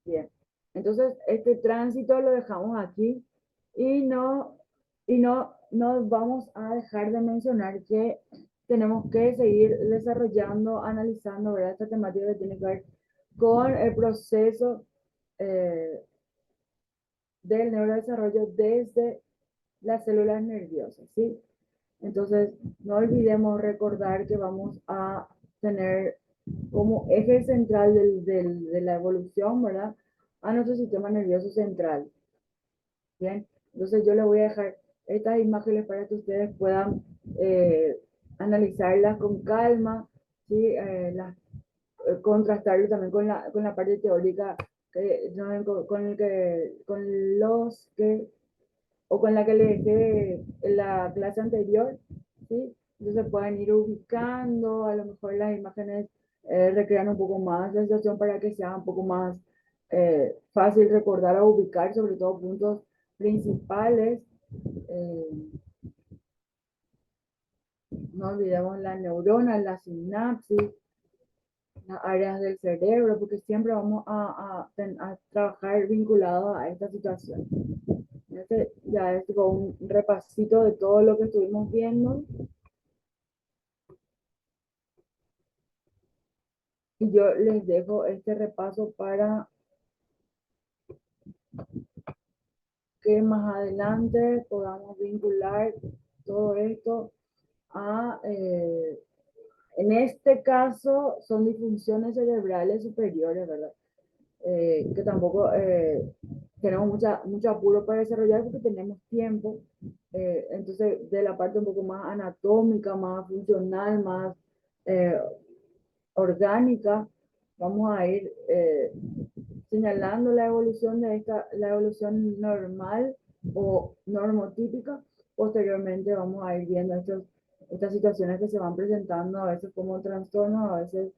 Bien. Entonces, este tránsito lo dejamos aquí y no vamos a dejar de mencionar que tenemos que seguir desarrollando, analizando, ¿verdad? Esta temática que tiene que ver con el proceso del neurodesarrollo desde las células nerviosas, ¿sí? Entonces, no olvidemos recordar que vamos a tener como eje central de la evolución, ¿verdad? A nuestro sistema nervioso central. Bien, entonces yo les voy a dejar estas imágenes para que ustedes puedan analizarlas con calma, ¿sí? Contrastarlo también con la parte teórica con los que o con la que les dejé en la clase anterior, ¿sí? Entonces pueden ir ubicando, a lo mejor las imágenes recrean un poco más la situación para que sea un poco más fácil recordar o ubicar, sobre todo puntos principales. No olvidemos la neurona, la sinapsis, las áreas del cerebro, porque siempre vamos a trabajar vinculados a esta situación. Este ya es como un repasito de todo lo que estuvimos viendo. Y yo les dejo este repaso para que más adelante podamos vincular todo esto a, en este caso, son disfunciones cerebrales superiores, ¿verdad? Que tampoco tenemos mucho apuro para desarrollar porque tenemos tiempo. Entonces, de la parte un poco más anatómica, más funcional, más orgánica, vamos a ir señalando la evolución la evolución normal o normotípica. Posteriormente vamos a ir viendo estas situaciones que se van presentando, a veces como trastornos, a veces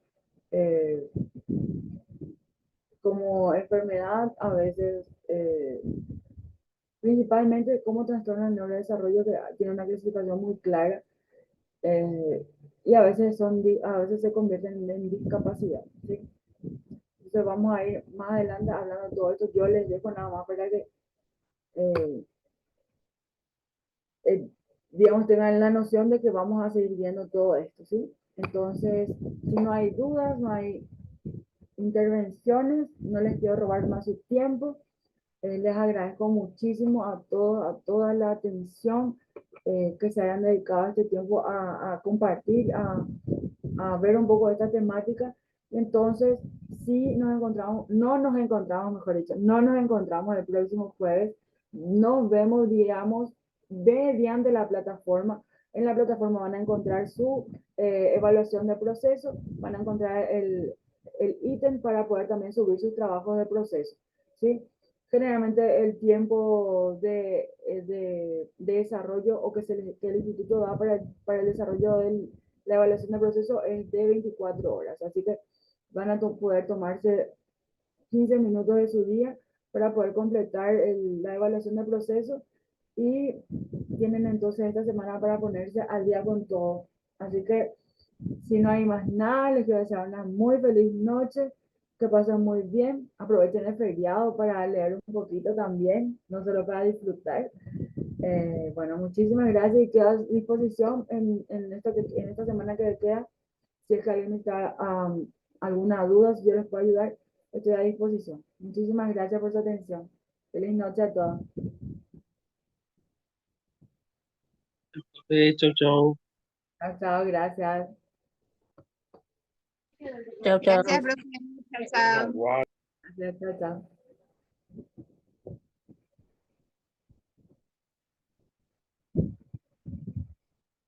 como enfermedad, a veces principalmente como trastorno del neurodesarrollo, que tiene una clasificación muy clara, y a veces se convierten en discapacidad, ¿sí? Entonces vamos a ir más adelante hablando de todo esto. Yo les dejo nada más para que digamos, tengan la noción de que vamos a seguir viendo todo esto, ¿sí? Entonces, si no hay dudas, no hay intervenciones, no les quiero robar más su tiempo. Les agradezco muchísimo a todos, a toda la atención que se hayan dedicado este tiempo a compartir, a ver un poco de esta temática. Entonces, sí nos encontramos, no nos encontramos, mejor dicho, no nos encontramos el próximo jueves. Nos vemos, digamos, mediante la plataforma. En la plataforma van a encontrar su evaluación de proceso, van a encontrar el ítem para poder también subir sus trabajos de proceso, ¿sí? Generalmente el tiempo de desarrollo o que el instituto da para el desarrollo de la evaluación de proceso es de 24 horas, así que van a poder tomarse 15 minutos de su día para poder completar la evaluación de proceso y tienen entonces esta semana para ponerse al día con todo. Así que si no hay más nada, les quiero desear una muy feliz noche, que pasen muy bien, aprovechen el feriado para leer un poquito también, no solo para disfrutar. Bueno, muchísimas gracias y quedo a disposición en esta semana que queda. Si es que alguien está alguna duda, si yo les puedo ayudar, estoy a disposición. Muchísimas gracias por su atención. Feliz noche a todos. Chau, chau. Chao, chao, gracias. Chao, chao. Gracias, profe. Chao, chao. Gracias, chao, chao.